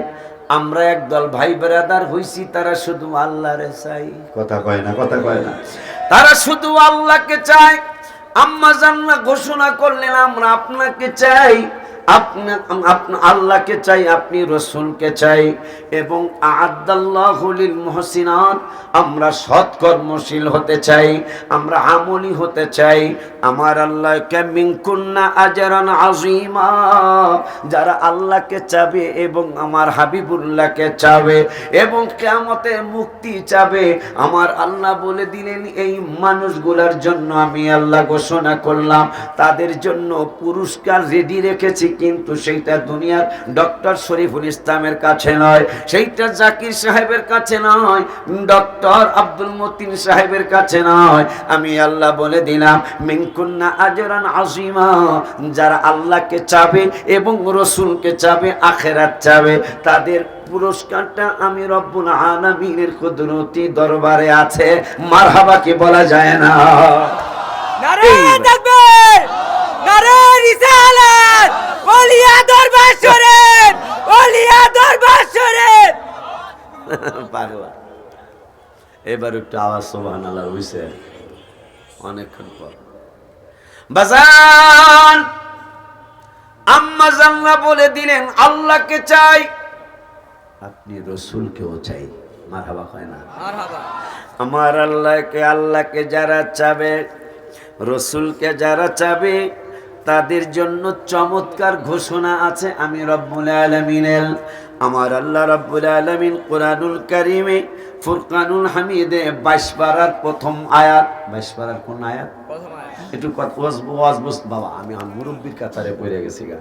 আমরা একদল ভাই ব্রাদার হইছি, তারা শুধু আল্লাহরে চাই। কথা কয় না, কথা কয় না, তারা শুধু আল্লাহকে চায়। আম্মা জান্না ঘোষণা করলেন, আমরা আপনাকে চাই, আপনি আল্লাহকে চাই, আপনি রসুলকে চাই, এবং আ'আদাল্লাহু লিল মুহসিনাত, আমরা সৎকর্মশীল হতে চাই, আমরা আমলি হতে চাই। আমার আল্লাহকে মিনকুন্না আজরান আযীমা, যারা আল্লাহকে চাবে এবং আমার হাবিবুল্লাহকে চাবে এবং কিয়ামতে মুক্তি চাবে, আমার আল্লাহ বলে দিলেন এই মানুষগুলোর জন্য আমি আল্লাহ ঘোষণা করলাম, তাদের জন্য পুরস্কার রেডি রেখেছি, কিন্তু সেইটা দুনিয়ার ডক্টর শরীফুল ইসলামের কাছে নয়, সেইটা জাকির সাহেবের কাছে নয়, ডক্টর আব্দুল মতিন সাহেবের কাছে নয়। আমি আল্লাহ বলে দিলাম মিনকুন্না আজরান আযীমা, যারা আল্লাহকে চাবে এবং রসুলকে চাবে, আখিরাত চাবে, তাদের পুরস্কারটা আমি রব্বুল আলামিনের কুদরতি দরবারে আছে। মারহাবা কি বলা যায় না? নারে তাকবীর, নারে রিসালাত, ওলিয়া দরবার শরীফ, ওলিয়া দরবার শরীফ। পাগলা, এবার একটু আওয়াজ সুবহানাল্লাহ হইছে অনেকক্ষণ পর। বাজান আম্মা জান্নাহ বলে দিলেন আল্লাহকে চাই, আপনি রসুলকেও চাই। মারহাবা হয় না? মারহাবা। আমার আল্লাহকে যারা চাবে, রসুলকে যারা চাবে, তাদের জন্য চমৎকার ঘোষণা আছে আমি রব্বুল আলামিনের। আমার আল্লাহ রব্বুল আলামিন কোরআনুল কারীমে ফুরকানুল হামিদে 22 পারার প্রথম আয়াত, 22 পারার কোন আয়াত? প্রথম আয়াত। একটু ওয়াজ বুঝ বাবা, আমি এখন মুরব্বির কাতারে পড়ে গেছি গা।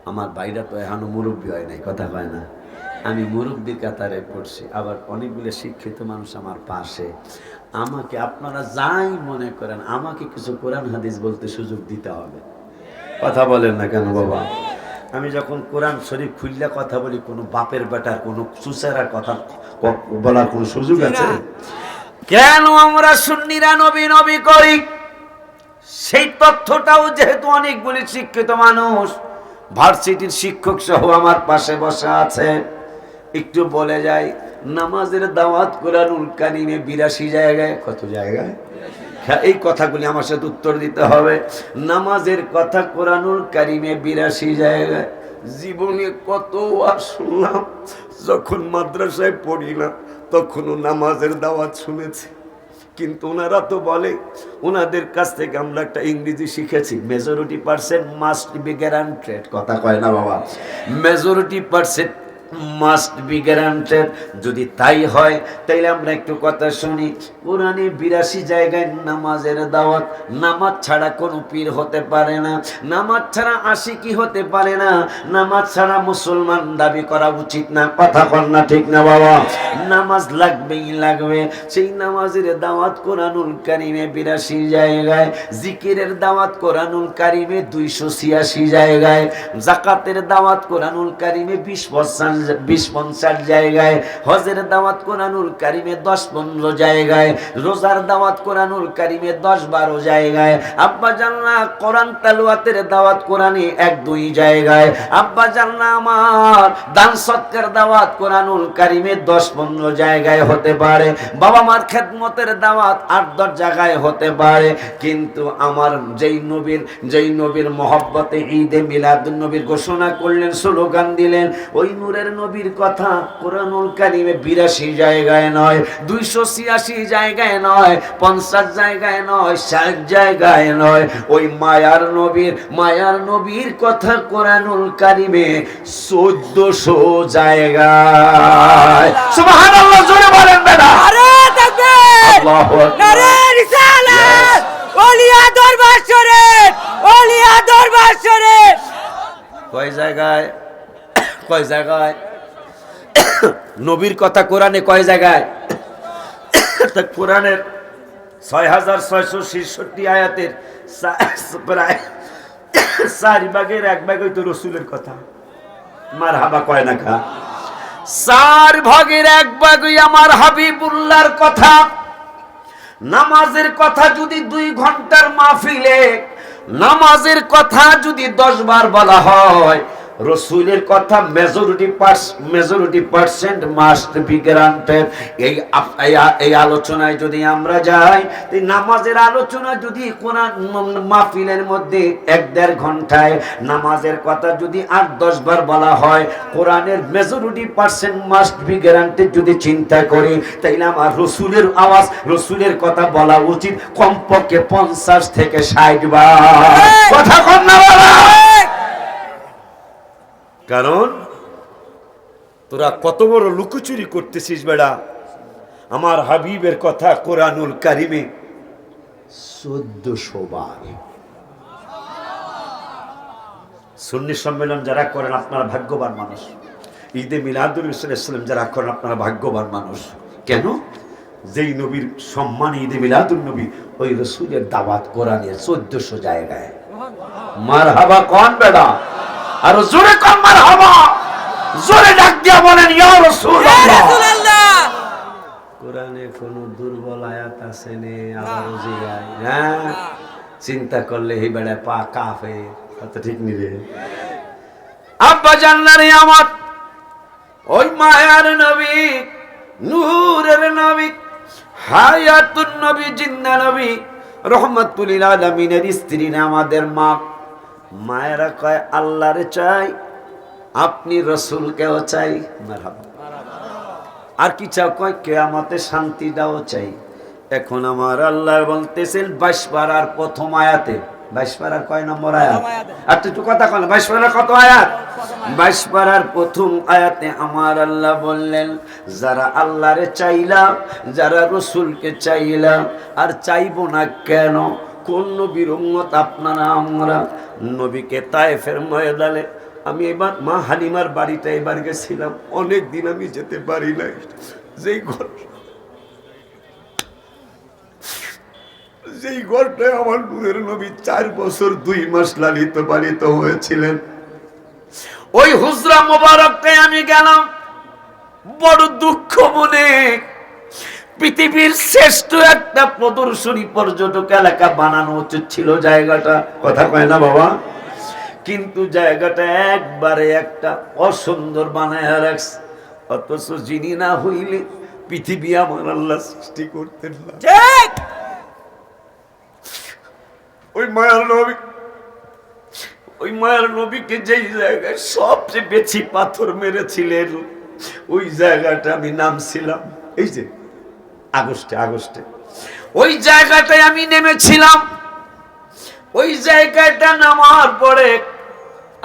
আমার ভাইরা তো এখনো মুরব্বি হয় নাই, কথা কয় না, আমি মুরব্বির কাতারে পড়ছি। আবার অনেকগুলো শিক্ষিত মানুষ আমার পাশে, আমাকে আপনারা যাই মনে করেন, আমাকে কিছু কোরআন হাদিস বলতে সুযোগ দিতে হবে। কথা বলেন না কেন বাবা? আমি যখন কোরআন শরীফ খুললে কথা বলি, কোনো বাপের বেটার কোনো চুচেরার কথা বলার কোনো সুযোগ আছে? কেন আমরা সুন্নিরা নবী নবী করি? সেই তথ্যটাও যেহেতু অনেকগুলি শিক্ষিত মানুষ, ভার্সিটির শিক্ষক সহ আমার পাশে বসে আছে, একটু বলে যাই, নামাজের দাওয়াত কোরআনুল কারীমে 82 জায়গায়। কত জায়গায়? হ্যাঁ, এই কথাগুলি আমার সাথে উত্তর দিতে হবে। নামাজের কথা কোরআনুল কারীমে 82 জায়গায়। জীবনে কত ওয়াজ শুনলাম, যখন মাদ্রাসায় পড়ি না তখনও নামাজের দাওয়াত শুনেছি, কিন্তু ওনারা তো বলে, ওনাদের কাছ থেকে আমরা একটা ইংরেজি শিখেছি, majority percent must be guaranteed. কথা কয় না বাবা? Majority percent must be guaranteed. যদি তাই হয় তাইলে আমরা একটু কথা শুনি। কোরআনে 82 জায়গায় নামাজের দাওয়াত। নামাজ ছাড়া কোনো পীর হতে পারে না, নামাজ ছাড়া আশিকি হতে পারে না, নামাজ ছাড়া মুসলমান দাবি করা উচিত না। কথা বল না ঠিক না বাবা? নামাজ লাগবেই লাগবে। সেই নামাজের দাওয়াত কোরআনুল কারিমে 82 জায়গায়, জিকিরের দাওয়াত কোরআনুল কারিমে 286 জায়গায়, যাকাতের দাওয়াত কোরআনুল কারিমে 20-50 জায়গায়, হজের দাওয়াত কোরআনুল কারিমে 10-15 জায়গায়, রোজার দাওয়াত কোরআনুল কারিমে 10-12 জায়গায়। আব্বা জাননা কোরআন তেলাওয়াতের দাওয়াত কোরআনে 1-2 জায়গায়। আব্বা জাননা আমার দান সৎকার দাওয়াত কোরআনুল কারিমে 10-15 জায়গায় হতে পারে। বাবা মার খেদমতের দাওয়াত 8-10 জায়গায় হতে পারে। কিন্তু আমার যেই নবীর মহব্বতে ঈদে মিলাদুন নবীর ঘোষণা করলেন, স্লোগান দিলেন, ওই নূরের নবীর কথা কোরআনুল কারিমে 82 জায়গায় নয়, 286 জায়গায় নয়, 50 জায়গায় নয়, 60 জায়গায় নয়, ওই মায়ার নবীর কথা কোরআনুল কারিমে 1400 জায়গায়। সুবহানাল্লাহ, জোরে বলেন বেটা। নারে তাকবীর, আল্লাহু আকবার। নারে রিসালাত, ওলিয়া দরবার শরীফ, ওলিয়া দরবার শরীফ। কয় জায়গায়? কয় জায়গায়? নবীর কথা কোরআনে কয় জায়গায়? তা কোরআনের 6666 আয়াতের প্রায় 4 ভাগের 1 ভাগ হইতো রসুলের কথা। মারহাবা কয় না কা? 4 ভাগের 1 ভাগই আমার হাবিবুল্লাহর কথা। নামাজের কথা যদি 2 ঘন্টার মাহফিলে নামাজের কথা যদি 10 বার বলা হয়, রসুলের কথা majority percent must be granted. এই আলোচনায় যদি আমরা যাই, এই নামাজের আলোচনা যদি কোরআন মাহফিলের মধ্যে 1-1.5 ঘন্টায় নামাজের কথা যদি 8-10 বার বলা হয়, কোরআনের majority percent must be guaranteed যদি চিন্তা করি, তাইলে আমার রসুলের আওয়াজ, রসুলের কথা বলা উচিত কমপক্ষে 50 থেকে 60 বার। কথা কন না বাবা? কারণ তোরা কত বড় লুকোচুরি করতেছিস বেড়া। আমার হাবিবের কথা কোরআনুল কারিমে 1400 বার। সুন্নি সম্মেলন যারা করেন আপনারা ভাগ্যবান মানুষ। ঈদে মিলাদুল ইসলাম যারা করেন আপনারা ভাগ্যবান মানুষ। কেন? যেই নবীর সম্মান ঈদে মিলাদুল নবী, ওই রসুলের দাওয়াত কোরআনে 1400 জায়গায়। মারহাবা কোন বেড়া? আর জোরে কোন মারহাবা? জোরে ডাক দিয়া বলেন ইয়া রাসূলুল্লাহ। কোরআনে কোন দুর্বল আয়াত আছে নে? আবার জিগায় না, চিন্তা করলে এই বেড়া পা কাফে। কত ঠিক নি রে আব্বা জান্নারে আমার ওই মায়ার নবী, নূরের নবী, হায়াতুন নবী, জিন্দা নবী, রহমাতুল লিল আলামিনের স্ত্রী না আমাদের মা। মায়েরা কয় আল্লাহরে চাই, আপনি রসুলকেও চাই। মারহাবা। আর কি চাও? কয় কিয়ামতে শান্তিটাও চাই। এখন আমার আল্লাহ বলতেছেন 22 পারার প্রথম আয়াতে, 22 পারার কয় নম্বর আয়াত? আর একটু কথা কন, 22 পারার কত আয়াত? 22 পারার প্রথম আয়াতে আমার আল্লাহ বললেন, যারা আল্লাহরে চাইলাম, যারা রসুলকে চাইলাম, আর চাইবো না কেন? কোন নবীর উম্মত আপনারা আমরা? নবীকে তায়েফের ময়দানে আমি এবার মা হালিমার বাড়িটা এবার গেছিলাম, অনেক দিন আমি যেতে পারি নাই। যেই ঘরটায় আমার নূরের নবী 4 বছর 2 মাস লালিত পালিত হয়েছিলেন, ওই হুজরা মোবারকটায় আমি গেলাম বড় দুঃখ মনে। পৃথিবীর শ্রেষ্ঠ একটা প্রদর্শনী পর্যটক এলাকা বানানো উচিত ছিল জায়গাটা। কথা কয় না বাবা? কিন্তু জায়গাটা একবারে একটা অসুন্দর বানায় রাখছে। অথচ যিনি না হইলে পৃথিবী আমার আল্লাহ সৃষ্টি করতেন না। ঠিক। ওই মায়ার নবীকে যেই জায়গায় সবচেয়ে বেশি পাথর মেরেছিলেন, ওই জায়গাটা আমি নামছিলাম। এই যে আগস্টে ওই জায়গাটায় আমি নেমেছিলাম। ওই জায়গাটা নামার পরে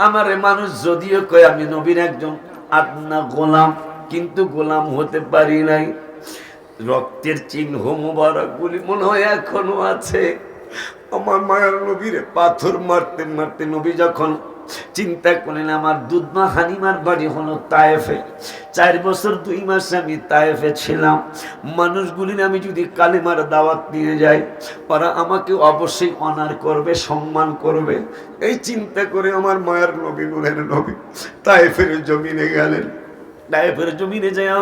আমারে মানুষ যদিও কয় আমি নবীর একজন আদনা গোলাম, কিন্তু গোলাম হতে পারি নাই। রক্তের চিহ্ন মোবারক গুলি মনে হয় এখনো আছে। আমার মায়ের নবীরে পাথর মারতে মারতে নবী যখন চিন্তা করলেন আমার দুধমা হালিমার বাড়ি হলো তায়েফে, 4 বছর 2 মাস আমি তায়েফে ছিলাম, মানুষগুলির আমি যদি কালিমার দাওয়াত নিয়ে যাই ওরা আমাকে অবশ্যই অনার করবে, সম্মান করবে। এই চিন্তা করে আমার মায়ের নবী নূরের নবী তায়েফের জমিনে গেলেন। তায়েফের জমিনে যায়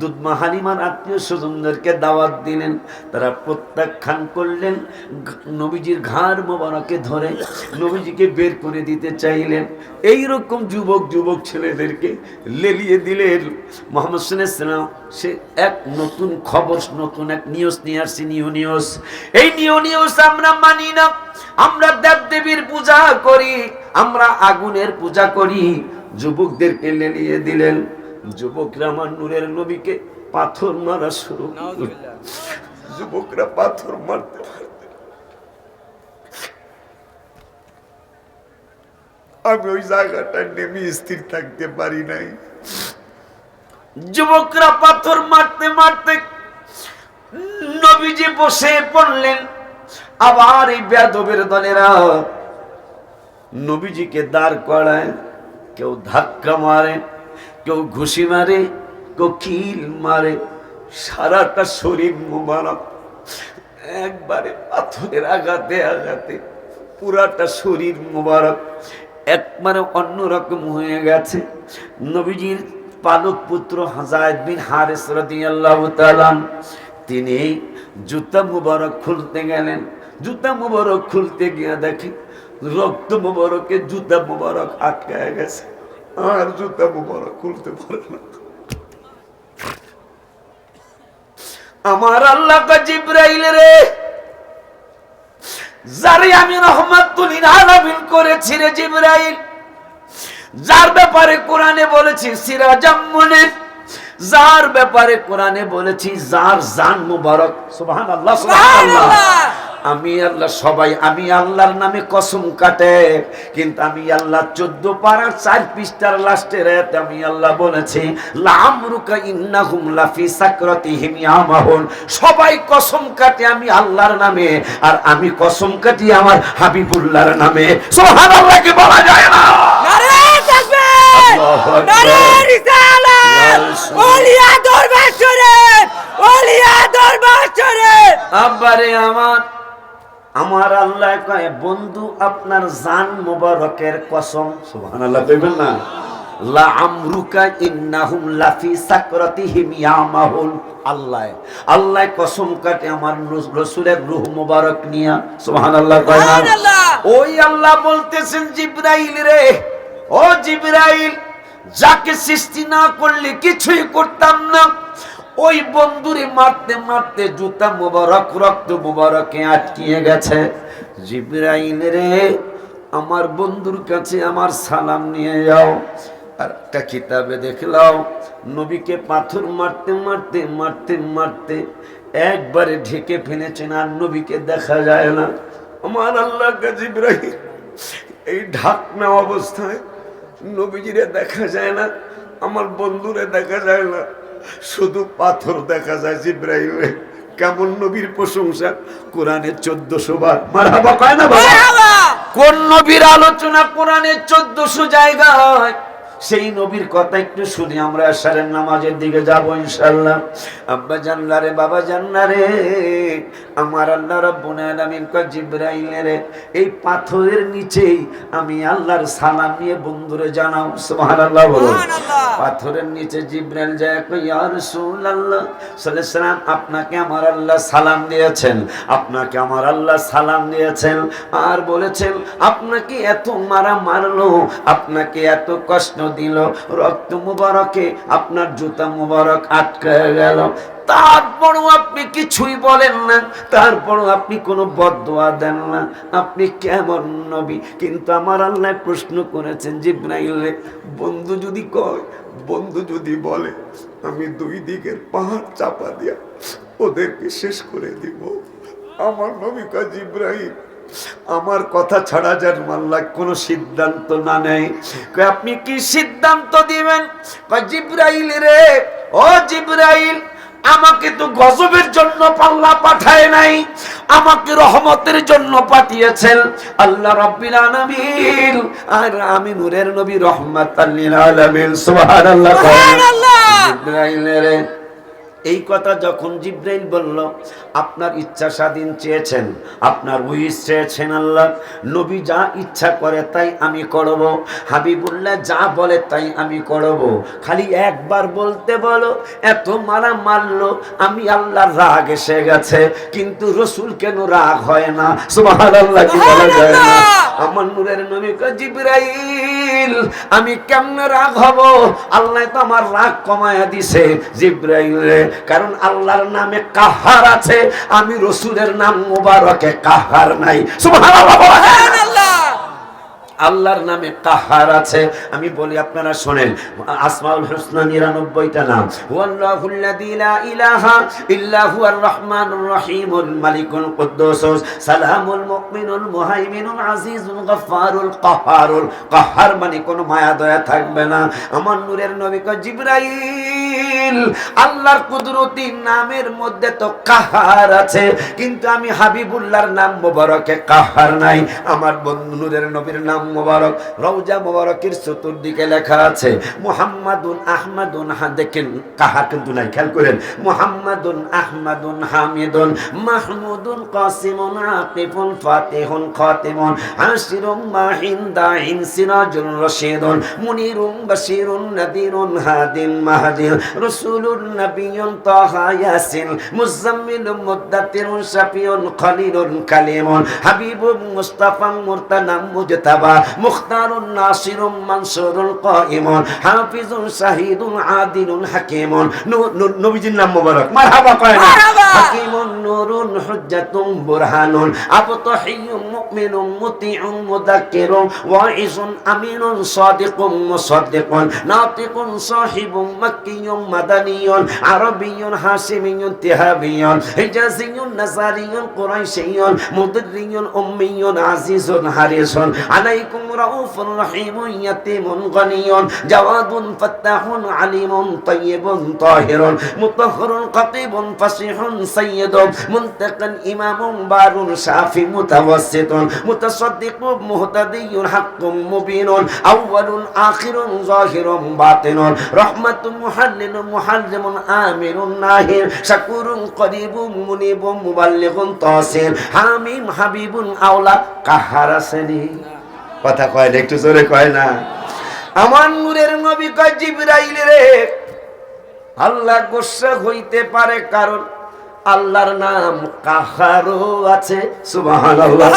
দুধমা হালিমার আত্মীয় স্বজনদেরকে দাওয়াত দিলেন। তারা প্রত্যাখ্যান করলেন, নবীজির ঘাড় মোবারকে ধরে নবীজিকে বের করে দিতে চাইলেন। এইরকম যুবক ছেলেদেরকে লেলিয়ে দিলেন। মুহাম্মদ সাল্লাল্লাহু আলাইহি ওয়াসাল্লাম সে এক নতুন খবর, নতুন এক নিউজ নিয়ে আসছে। নিউজ, এই নিউজ আমরা মানি না। আমরা দেবদেবীর পূজা করি, আমরা আগুনের পূজা করি। যুবকদেরকে লেলিয়ে দিলেন। যুবকরা আমার নূরের নবীকে পাথর মারা শুরু করল। যুবকরা পাথর মারতে মারতে আমি ওই জায়গাটা নেমে স্থির থাকতে পারি নাই। যুবকরা পাথর মারতে মারতে নবীজি বসে পড়লেন। আবার এই বেয়াদবের দলেরা নবীজিকে দাঁড় করায়, কেউ ধাক্কা মারে, কেউ ঘুষি মারে, কেউ কিল মারে। সারাটা শরীর মোবারক একবারে পাথরের আঘাতে আঘাতে পুরাটা শরীর মোবারক একবারে অন্যরকম হয়ে গেছে। নবীজির পালক পুত্র যায়েদ বিন হারেস রাদিয়াল্লাহু তাআলা তিনি জুতা মুবারক খুলতে গেলেন। জুতা মুবারক খুলতে গিয়ে দেখে রক্ত মুবারকে জুতা মুবারক আটকায় গেছে, আর জুতা মুবারক খুলতে পারে না। আমার আল্লাহ কা জিবরাইল রে, যারে আমি রহমাতুল লিল আলামিন করেছি রে জিবরাইল, যার ব্যাপারে কোরআনে বলেছি সিরাজাম মুনির, যার ব্যাপারে কোরআনে বলেছি যার জান মুবারক। সুবহানাল্লাহ, সুবহানাল্লাহ। আমি আল্লাহ সবাই আমি আল্লাহর নামে কসম কাটে, কিন্তু আমি আল্লাহ 14 পারার 4 পৃষ্ঠার লাস্টের আয়াতে আমি আল্লাহ বলেছি লামরুকা ইন্নাহুম লাফি সাকরাতিহিম ইয়ামাহুন। সবাই কসম কাটে আমি আল্লাহর নামে, আর আমি কসম কাটি আমার হাবিবুল্লাহর নামে। সুবহানাল্লাহ কি বলা যায় না? নারে তাকবীর, নারে রিসালাত, ওলিয়া দরবার শরীফ, ওলিয়া দরবার শরীফ। আব্বারে আমার আল্লাহ কয় বন্ধু আপনার জান মুবারকের কসম। সুবহানাল্লাহ কইবেন না? লা আমরুকা ইন্নাহুম লাফি সাকরাতিহিম ইয়ামাহুন। আল্লাহ কসম কাটে আমার রাসূলের রূহ মুবারক নিয়া। সুবহানাল্লাহ কয় না? ওই আল্লাহ বলতেছেন জিবরাইল রে, ও জিবরাইল, যাকে সৃষ্টি না করলে কিছুই করতাম না, ওই বন্ধুরে মারতে মারতে জুতা মুবারক রক্ত মুবারকে আটকিয়ে গেছে। জিবরাইল রে, আমার বন্ধুর কাছে আমার সালাম নিয়ে যাও। আর একটা কিতাবে দেখলাম নবীকে পাথর মারতে মারতে মারতে মারতে একবারে ঢেকে ফেলেছেন, আর নবীকে দেখা যায় না। আমার আল্লাহ জিবরাইল এই ঢাকনা অবস্থায় নবীজিরে দেখা যায় না, আমার বন্ধুরে দেখা যায় না, শুধু পাথর দেখা যায়। জিবরাইল কেমন নবীর প্রশংসা! কোরআনে 1400 বার মারহাবা কয় না বাবা? কোন নবীর আলোচনা কোরআনে 1400 জায়গায়। সেই নবীর কথা একটু শুনি, আমরা আশারের নামাজের দিকে যাব ইনশাআল্লাহ। আব্বা জানলা রে, বাবা জানলা রে, আমার আল্লাহ রাব্বুল আলামিন কয় জিবরাইল রে, এই পাথরের নিচেই আমি আল্লাহর সালাম নিয়ে বন্ধুরে জানাও। সুবহানাল্লাহ বলো। পাথরের নিচে জিবরাইল যায় কয় ইয়া রাসূলুল্লাহ সাল্লাল্লাহু আলাইহি ওয়াসাল্লাম, আপনাকে আমার আল্লাহ সালাম দিয়েছেন, আপনাকে আমার আল্লাহ সালাম দিয়েছেন, আর বলেছেন আপনাকে এত মারা মারলো, আপনাকে এত কষ্ট দিল, রক্ত মুবারকে আপনার জুতা মুবারক আটকে গেল, তারপরও আপনি কিছুই বলেন না, তারপরও আপনি কোনো বদদোয়া দেন না, আপনি কেমন নবী? কিন্তু আমার আল্লাহ প্রশ্ন করেছেন জিবরাইল রে, বন্ধু যদি কয়, বন্ধু যদি বলে, আমি 2 দিকের পাহাড় চাপা দিয়া ওদেরকে শেষ করে দিব। আমার নবী কয় জিবরাইল, আমার কথা ছাড়া যেন আল্লাহ কোনো সিদ্ধান্ত না নেয়। কয় আপনি কি সিদ্ধান্ত দিবেন? কয় জিবরাইল রে, ও জিবরাইল, আমাকে তো গজবের জন্য আল্লাহ পাঠায় নাই, আমাকে রহমতের জন্য পাঠিয়েছেন আল্লাহ রাব্বিল আলামিন। আর আমি নূরের নবী রহমাতাল লিল আলামিন। সুবহানাল্লাহ। জিবরাইল রে, এই কথা যখন জিবরাইল বলল, আপনার ইচ্ছা স্বাধীন চেয়েছেন, আপনার উইশ চেয়েছেন আল্লাহ। নবী যা ইচ্ছা করে তাই আমি করব, হাবিবুল্লাহ যা বলে তাই আমি করব। খালি একবার বলতে বলো। এত মারা মারলো, আমি আল্লাহর রাগ এসে গেছে, কিন্তু রসুল কেন রাগ হয় না? সুবহানাল্লাহ কি বলা যায় না? আমার নূরের নবী কয়, জিবরাইল আমি কেমনে রাগ হব? আল্লাহ তো আমার রাগ কমায়া দিছে জিবরাইল রে, কারণ আল্লাহর নামে কাহার আছে, আমি রসুলের নাম মুবারকে কাহার নাই। সুবহানাল্লাহ। আল্লাহর নামে কাহার আছে। আমি বলি আপনারা শোনেন, আসমাউল হুসনা 99টা নাম। ওয়াল্লাহুল্লাযী লা ইলাহা ইল্লা হুয়ার রহমানুর রহিমুল মালিকুল কুদ্দুস সালামুল মুমিনুল মুহাইমিনুল আজিজুল গফফারুল কাহ্হারুল। কাহ্হার মানে কোনো মায়া দয়া থাকবে না। আমার নূরের নবী কয়, জিবরাইল আল্লাহর কুদরতি নামের মধ্যে তো কাহ্হার আছে, কিন্তু আমি হাবিবুল্লাহর নাম মুবারকে কাহ্হার নাই। আমার বন্ধু নূরের নবীর নাম মুবারক, রওজা মুবারকের চতুর্দিকে লেখা আছে মুহাম্মাদুন আহমাদুন। দেখেন কাহার কিন্তু নাই, খেয়াল করেন। মুহাম্মাদুন আহমাদুন হামিদুন মাহমুদুন কাসিমুন আকিফুন ফাতিহুন খাতিমুন আশিরুম মাহিন দাইন সিরাজুল রশিদুন মুনিরুম বাশিরুন নাদিরুন হাদিন মাহদিন রাসূলুন নাবিয়্যুন তাহা ইয়াসিন মুজাম্মিলুম মুদ্দাতিরুন শাফিউন খলিলুন কালিমুন হাবিবুম মুস্তাফা মুরতানা মুজতাবা মুখতারুন নাসিরুম মানসুরুল কাইমুন হাফিজুন শাহিদুন আদিলুন হাকিমুন। নবীজির নাম মুবারক। মারহাবা কয় না? হাকিমুন নূরুন হুজ্জাতুন বুরহানুন আবতাহিয়ুম মুমিনুন মুতিউন মুদাক্কিরুন ওয়াইজুন আমিনুন সাদিকুন মুসাদ্দিকুন নাতিকুন সাহিবুন মাক্কিয়ুন মাদানিয়ুন আরাবিয়ুন হাশিমিয়ুন তিহাবিয়ুন হিজাজিয়ুন নাসারিয়ুন কুরাইশিয়ুন মুদরিয়ুন উম্মিয়ুন আজিজুন হারিসুন আলাইকুম রাউফুর রহিমুন ইয়াতিমুন গনিয়ুন জাওয়াদুন ফাত্তাহুন আলিমুন তাইয়িবুন তাহিরুন মুতাহহিরুন কাতিবুন ফাসিহুন সাইয়্যিদুন মুনতাকান ইমামুন বারুন শাফি মুতাওয়াসসিতুন মুতাসাদ্দিকুন মুহতাদিয়ুন হাক্কুম মুবিনুন আউয়ালুন আখিরুন যাহিরুন বাতিনুন রাহমাতুন মুহাল্লিলুন মুহাল্লিমুন আমিরুন নাহির শাকুরুন করিবুন মুনিবুন মুবাল্লিগুন তাসির হামিম হাবিবুন আওলা। কাহার আসেনি? কথা কয় না, একটু জোরে কয় না। আমার নূরের নবী কয়, জিবরাইল রে, আল্লাহ গোসা হইতে পারে, কারণ আল্লাহর নাম কাহারও আছে। সুবহানাল্লাহ।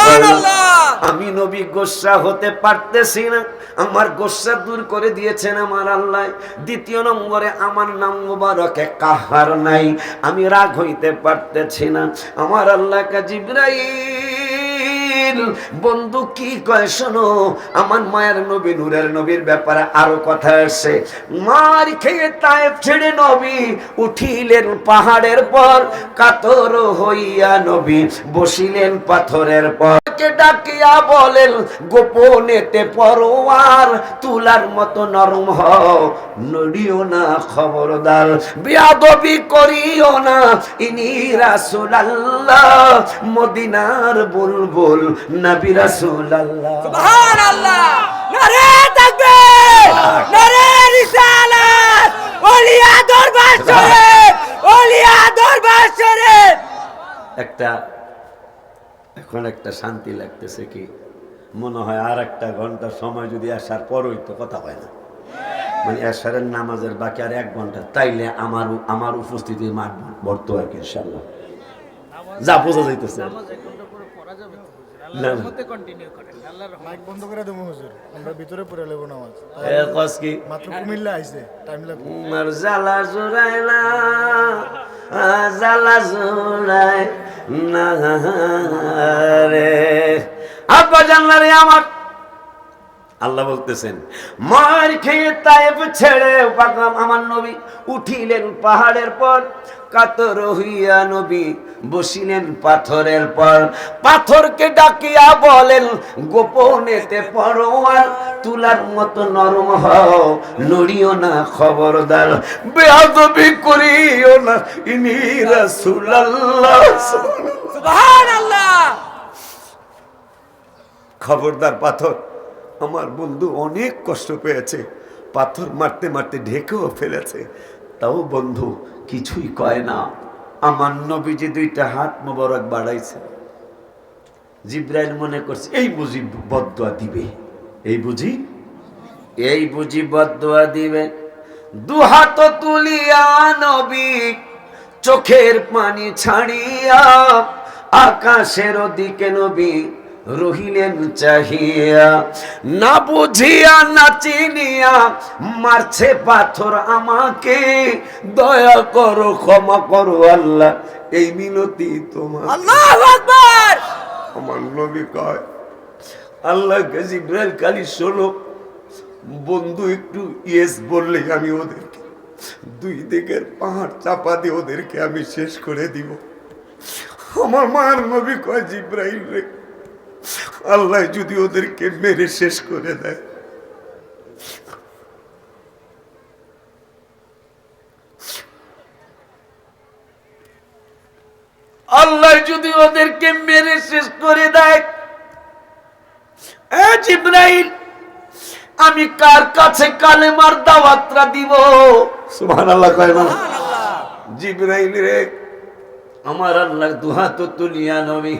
আমি নবী গোসা হতে পারতেছি না, আমার গোসা দূর করে দিয়েছেন আমার আল্লাহ। দ্বিতীয় নম্বরে আমার নাম মুবারকে কাহার নাই, আমি রাগ হইতে পারতেছি না। আমার আল্লাহ কা জিবরাইল বন্ধু কি কয় শোনো, আমার মায়ের নবী নূরের নবীর ব্যাপারে আরো কথা আসছে। মার খেয়ে তায়েব ছেড়ে নবী উঠিলেন পাহাড়ের পর, কাতর হইয়া নবী বসিলেন পাথরের পর। ডাকিয়া বলেন, গোপনেতে পরোয়ার তুলার মতো নরম হও, নড়িও না খবরদার, বেয়াদবি করিও না, ইনি রাসূলুল্লাহ মদিনার বুলবুল নবী রাসূলুল্লাহ। সুবহানাল্লাহ। নারে তাকবীর, নারে রিসালাত, ওলিয়া দরবার শরীফ, ওলিয়া দরবার শরীফ। এখন একটা শান্তি লাগতেছে, কি মনে হয় আর একটা ঘন্টা সময় যদি আসার পর হইতো, কথা হয় না, মানে এশারের নামাজের বাকি আর 1 ঘন্টা, তাইলে আমার উপস্থিতি মাঠ ভরতো আর কি, ইনশাআল্লাহ। যা বোঝা যাইতেছে আব্বা জানলা রে আমার, আল্লাহ বলতেছেন মার খেয়ে তায়েব ছেড়ে পাকলাম আমার নবী উঠিলেন পাহাড়ের পর কাতর হইয়া নবী বসিলেন পাথরের পর পাথরকে ডাকিয়া বলেন গোপনেতে পরোয়ার তুলার মতো নরম হও নড়িও না খবরদার বেয়াদবি করিও না ইনি রাসূলুল্লাহ সুবহানাল্লাহ। খবরদার পাথর, আমার বন্ধু অনেক কষ্ট পেয়েছে, পাথর মারতে মারতে ঢেকেও ফেলেছে, তাও বন্ধু কিছুই কয় না। আমার নবীজি দুইটা হাত মোবারক বাড়াইছে। জিব্রাইল মনে করছে এই বুঝি বদদুয়া দিবে, এই বুঝি বদদুয়া দিবে। দু হাত তুলিয়া নবী চোখের পানি ছাড়িয়া আকাশের দিকে নবী রহিলেন চাহিয়া, না বুঝিয়া না চিনিয়া মারছে পাথর আমাকে, দয়া করো ক্ষমা করো আল্লাহ এই মিনতি তোমার। আল্লাহু আকবার। আমার নবী কয় আল্লাহকে জিব্রাইল খালি শোনো বন্ধু একটু ইয়েস বললে আমি ওদেরকে দুই দিকের পাহাড় চাপা দিয়ে ওদেরকে আমি শেষ করে দিব। আমার মার নবী কয় জিব্রাইল রে, আল্লাহ যদি ওদেরকে মেরে শেষ করে দেয়, আল্লাহ যদি ওদেরকে মেরে শেষ করে দেয়, জিব্রাইল আমি কার কাছে কালেমার দাওয়াতটা দিব? সুবহানাল্লাহ কয় না? জিব্রাইল রে আমার আল্লাহ দুহাত তুলিয়া নবী,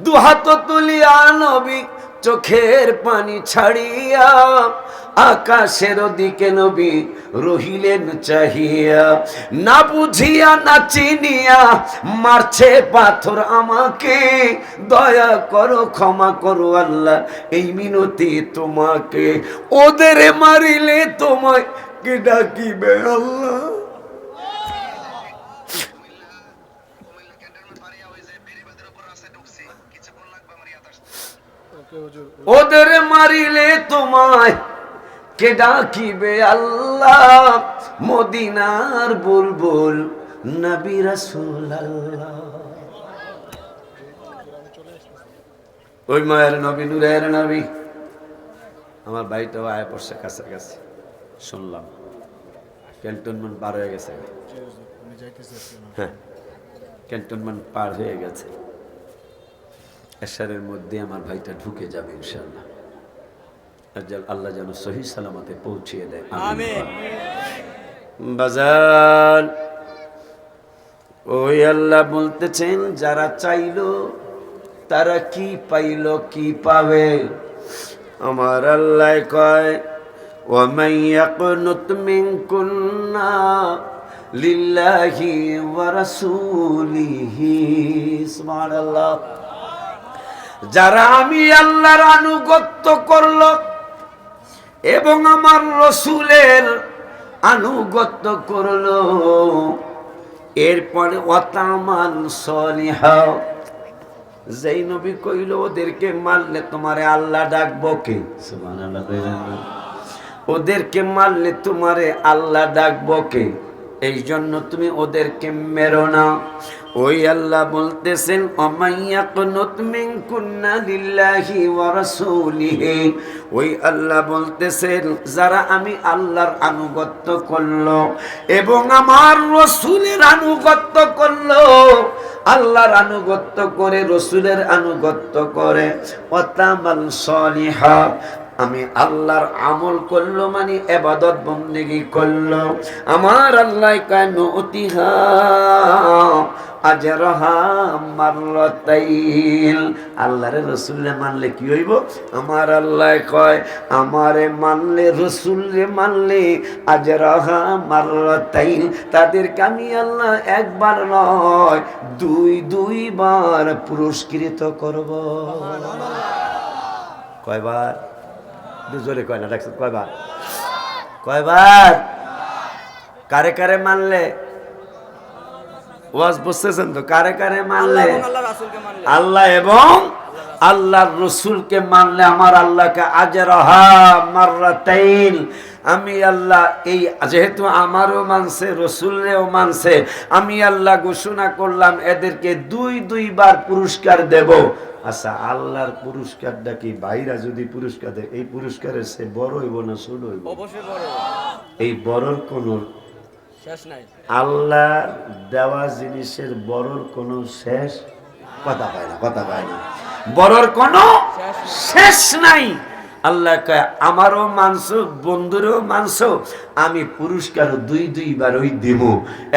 দুহাত তুলিয়া নবী চোখের পানি ছাড়িয়া আকাশের দিকে নবী রহিলেন চাহিয়া, না বুঝিয়া না চিনিয়া মারছে পাথর আমাকে, দয়া করো ক্ষমা করো আল্লাহ এই মিনতি তোমাকে, ওদের মারিলে তোমায় কে ডাকিবে আল্লাহ। ওদের মারিলে তোমায় কে ডাকিবে আল্লাহ, মদিনার বুলবুল নবী রাসূলুল্লাহ। ওই মায়ের নবী নূরের নবী আমার বাড়িটাও আয় পড়ছে কাছাকাছি, শুনলাম ক্যান্টনমেন্ট পার হয়ে গেছে। হ্যাঁ ক্যান্টনমেন্ট পার হয়ে গেছে, এশারের মধ্যে আমার ভাইটা ঢুকে যাবে ইনশাআল্লাহ। আল্লাহ যেন সহি সালামতে পৌঁছিয়ে দেয়, আমিন। বাজার ওই আল্লাহ বলতেছেন যারা চাইলো তারা কি পাইল কি পাবে? আমার আল্লাহ কয় ওয়ামান ইয়াকুনুত মিনকুন্না লিল্লাহি ওয়া রাসূলিহি, সুবহানাল্লাহ। যারা আমি আল্লাহর আনুগত্য করল এবং আমার রসুলের আনুগত্য করল, এরপরে ওয়াতামান সলিহা, যেই নবী কইল ওদেরকে মারলে তোমারে আল্লাহ ডাকবো কে? সুবহানাল্লাহ। ওদেরকে মারলে তোমারে আল্লাহ ডাকবো কে? এই জন্য তুমি ওদেরকে মেরো না। ওই আল্লাহ বলতেছেন অমাইয়াকুনুত মিনকুন্না লিল্লাহি ওয়া রাসূলিহি, ওই আল্লাহ বলতেছেন যারা আমি আল্লাহর আনুগত্য করলো এবং আমার রসুলের আনুগত্য করলো, আল্লাহর আনুগত্য করে রসুলের আনুগত্য করে, ওয়াতামাল সলিহা, আমি আল্লাহর আমল করলো মানে ইবাদত বন্দেগী করলো, আমার আল্লাহ কেন অতিহা আজরাহা মাররাতাইন। আল্লাহর রাসূলরে মানলে কি হইব? আমার আল্লাহ কয় আমারে মানলে রসুলরে মানলে আজরাহা মাররাতাইন, তাদেরকে আমি আল্লাহ একবার নয় দুইবার পুরস্কৃত করব। কয়বার? জোরে কয় না, ডাকছে কয়বার? কয়বার? কারে কারে মানলে? ওয়াজ বুঝতেছেন তো? কারে কারে মানলে? আল্লাহ এবং আল্লাহর রসুলকে মানলে আমার আল্লাহকে আজরাহা মাররাতাইন, আমি আল্লাহ এই যেহেতু আমারও মানছে রসুলরেও মানছে, আমি আল্লাহ ঘোষণা করলাম এদেরকে দুইবার পুরস্কার দেব। আচ্ছা, আল্লাহর পুরস্কারটা কি বাইরা যদি পুরস্কার দেয় এই পুরস্কারের সে বড় হইব না ছোট হইব? অবশ্যই বড়। এই বড়র কোন শেষ নাই। আল্লাহ দেওয়া জিনিসের বড়র কোনো শেষ কথা পায় না, কথা পায় না, বড়র কোনো শেষ নাই। আল্লাহ কয় আমারও মানছো, বন্ধুরও মানছো, আমি পুরস্কার দুইবার ওই দিব।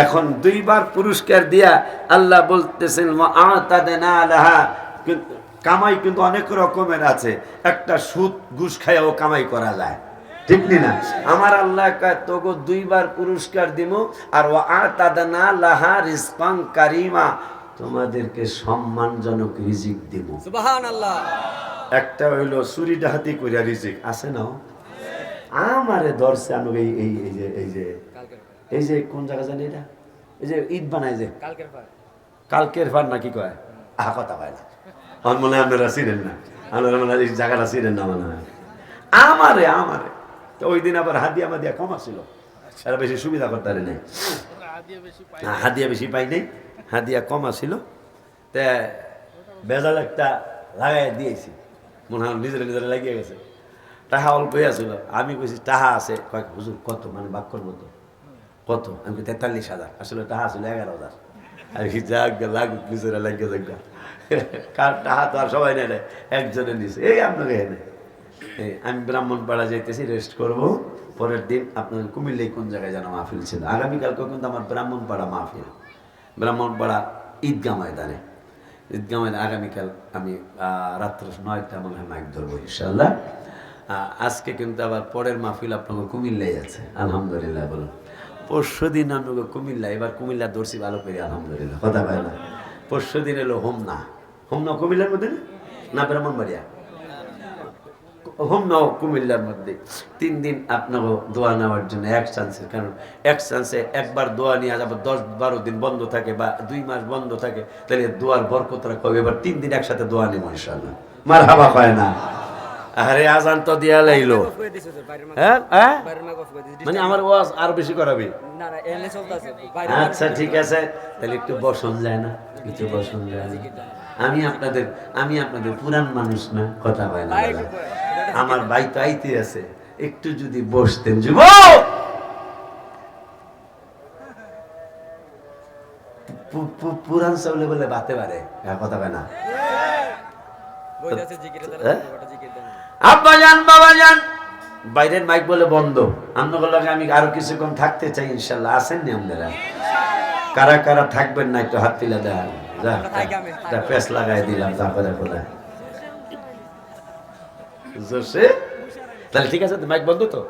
এখন দুইবার পুরস্কার দিয়া আল্লাহ বলতেছেন আতাদনা লাহা, কামাই কিন্তু অনেক রকমের আছে, একটা সুদ ঘুষ খাইয়াও কামাই করা যায়, ঠিক না? আমার আল্লাহ কয় তোগো দুইবার পুরস্কার দিব, আর ও আতাদনা লাহা রিজকান কারিমা, তোমাদেরকে সম্মানজনক রিজিক দিব। সুবহানাল্লাহ। একটা হইল চুরি ডাহাতি কইরা রিজিক আছে না, আমারে ধরছে আমি এই যে কোন জায়গা জানি এটা, এই যে ঈদ বানায় যে কালকের ফার নাকি কয়, কথা পায় না, আমার মনে হয় আপনারা চিনেন না, আপনারা মনে হয় এই জায়গাটা চিনেন না মনে হয়। আমারে তো ওই দিন আবার হাদিয়া মাদিয়া কম ছিল, সারা বেশি সুবিধা করতে পারে নাই, হাদিয়া বেশি পাই নাই, হাদিয়া কম ছিল, তা বেজাল একটা লাগাই দিয়েছি, মনে হয় নিজের লাগিয়ে গেছে, টাহা অল্পই আছিল। আমি কইছি টাহা আছে, কয়েক হুজুর কত, মানে বাক্যর মতো কত, আমি 43,000, আসলে টাহা ছিল 11,000। আর কি যাক লাগুক নিজেরা লাগিয়ে যাক, কার টাহা তো আর সবাই নেয়, একজনে নিছে, এই আপনাকে এনে আমি ব্রাহ্মণপাড়া যাইতেছি, রেস্ট করব, পরের দিন আপনার কুমিল্লায় কোন জায়গায় যেন মাহফিল ছিল, আগামীকালকে কিন্তু আমার ব্রাহ্মণপাড়া মাহফিল, ব্রাহ্মণপাড়া ঈদগাহ ময়দানে, ঈদগাহ ময়দানে আগামীকাল আমি রাত্র 9টা মনে হয় মাইক ধরবো ইনশাল্লাহ। আজকে কিন্তু আবার পরের মাহফিল আপনাকে কুমিল্লায় আছে, আলহামদুলিল্লাহ বলুন। পরশু দিন আপনাকে কুমিল্লা, এবার কুমিল্লা ধরছি ভালো করে, আলহামদুলিল্লাহ, কথা পায় না। পরশু দিন এলো হোমনা কুমিল্লার মধ্যে না ব্রাহ্মণবাড়িয়া, হোমনাও কুমিল্লার মধ্যে। 3 দিন আপনাকে দোয়া নেওয়ার জন্য এক চান্সের, কারণ এক চান্সে একবার দোয়া নিয়ে আবার 10-12 দিন বন্ধ থাকে বা 2 মাস বন্ধ থাকে, তাহলে দোয়ার বরকত রাখবে। এবার 3 দিন একসাথে দোয়া নিব ইনশাআল্লাহ, মারহাবা হয় না। আরে আজান তো দিয়া লাইলো, হ্যাঁ মানে আমার ওয়াজ আর বেশি করাবে। আচ্ছা ঠিক আছে, তাহলে একটু বসন যায় না, কিছু বসন যায় না। আমি আপনাদের পুরান মানুষ না, কথা হয় না, আমার ভাই তো আইতে আছে, একটু যদি বসতেন। যুবক পুরান চাউলে বলে বাতে পারে, কথা হয় না। আব্বা জান, বাবা জান, বাইরের মাইক বলে বন্ধ, আপনাদের লগে আমি আরো কিছুক্ষণ থাকতে চাই ইনশাল্লাহ। আসেন নি আপনারা? কারা কারা থাকবেন না একটু হাত তুলে দেন, যা পেস লাগাই দিলাম, যা করে খোলা জোসে। তাহলে ঠিক আছে, মাইক বন্ধ তো,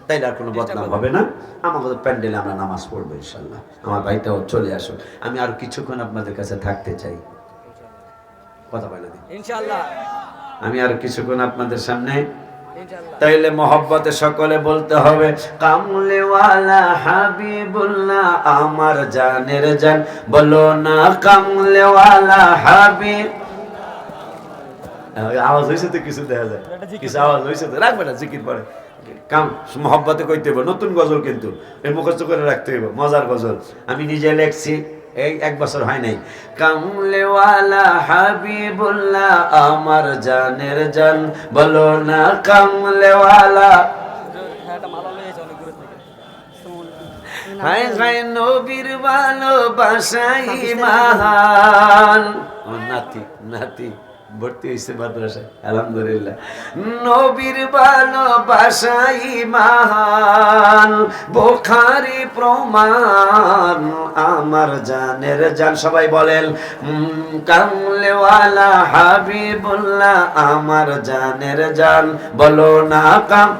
তাইলে আর কোনো বদনাম হবে না। আমাদের প্যান্ডেলে আমরা নামাজ পড়বো ইনশাল্লাহ। আমার ভাইটাও চলে আসুন, আমি আর কিছুক্ষণ আপনাদের কাছে থাকতে চাই, কথা বলে দিন ইনশাআল্লাহ। আমি আর কিছুক্ষণ আপনাদের সামনে, তাইলে মহব্বতে সকলে বলতে হবে কামলেওয়ালা হাবিবুল্লাহ আমার জানের জান, বলো না কামলেওয়ালা হাবিব। আওয়াজ হয়েছে তো, কিছু দেখা যায়, কিছু আওয়াজ হয়েছে তো, রাখবে না, জিকির পরে কাম মহব্বতে কইতে হবে। নতুন গজল কিন্তু এই মুখস্থ করে রাখতে হইব, মজার গজল। আমি নিজে লেখছি, এই 1 বছর হয় নাই। কামলেওয়ালা হাবিবুল্লাহ আমার জানের জান, বলো না কামলেওয়ালা। হায় হায় নবীর ভালোবাসাই মহান। আমার নাতি ভর্তি হয়েছে মাদ্রাসায়, আলহামদুলিল্লাহ। নবীর ভালোবাসাই মহান, বুখারী প্রমাণ আমার জানের জান। সবাই বলেন কামলেওয়ালা হাবিবুল্লাহ আমার জানের জান, বলো না কাম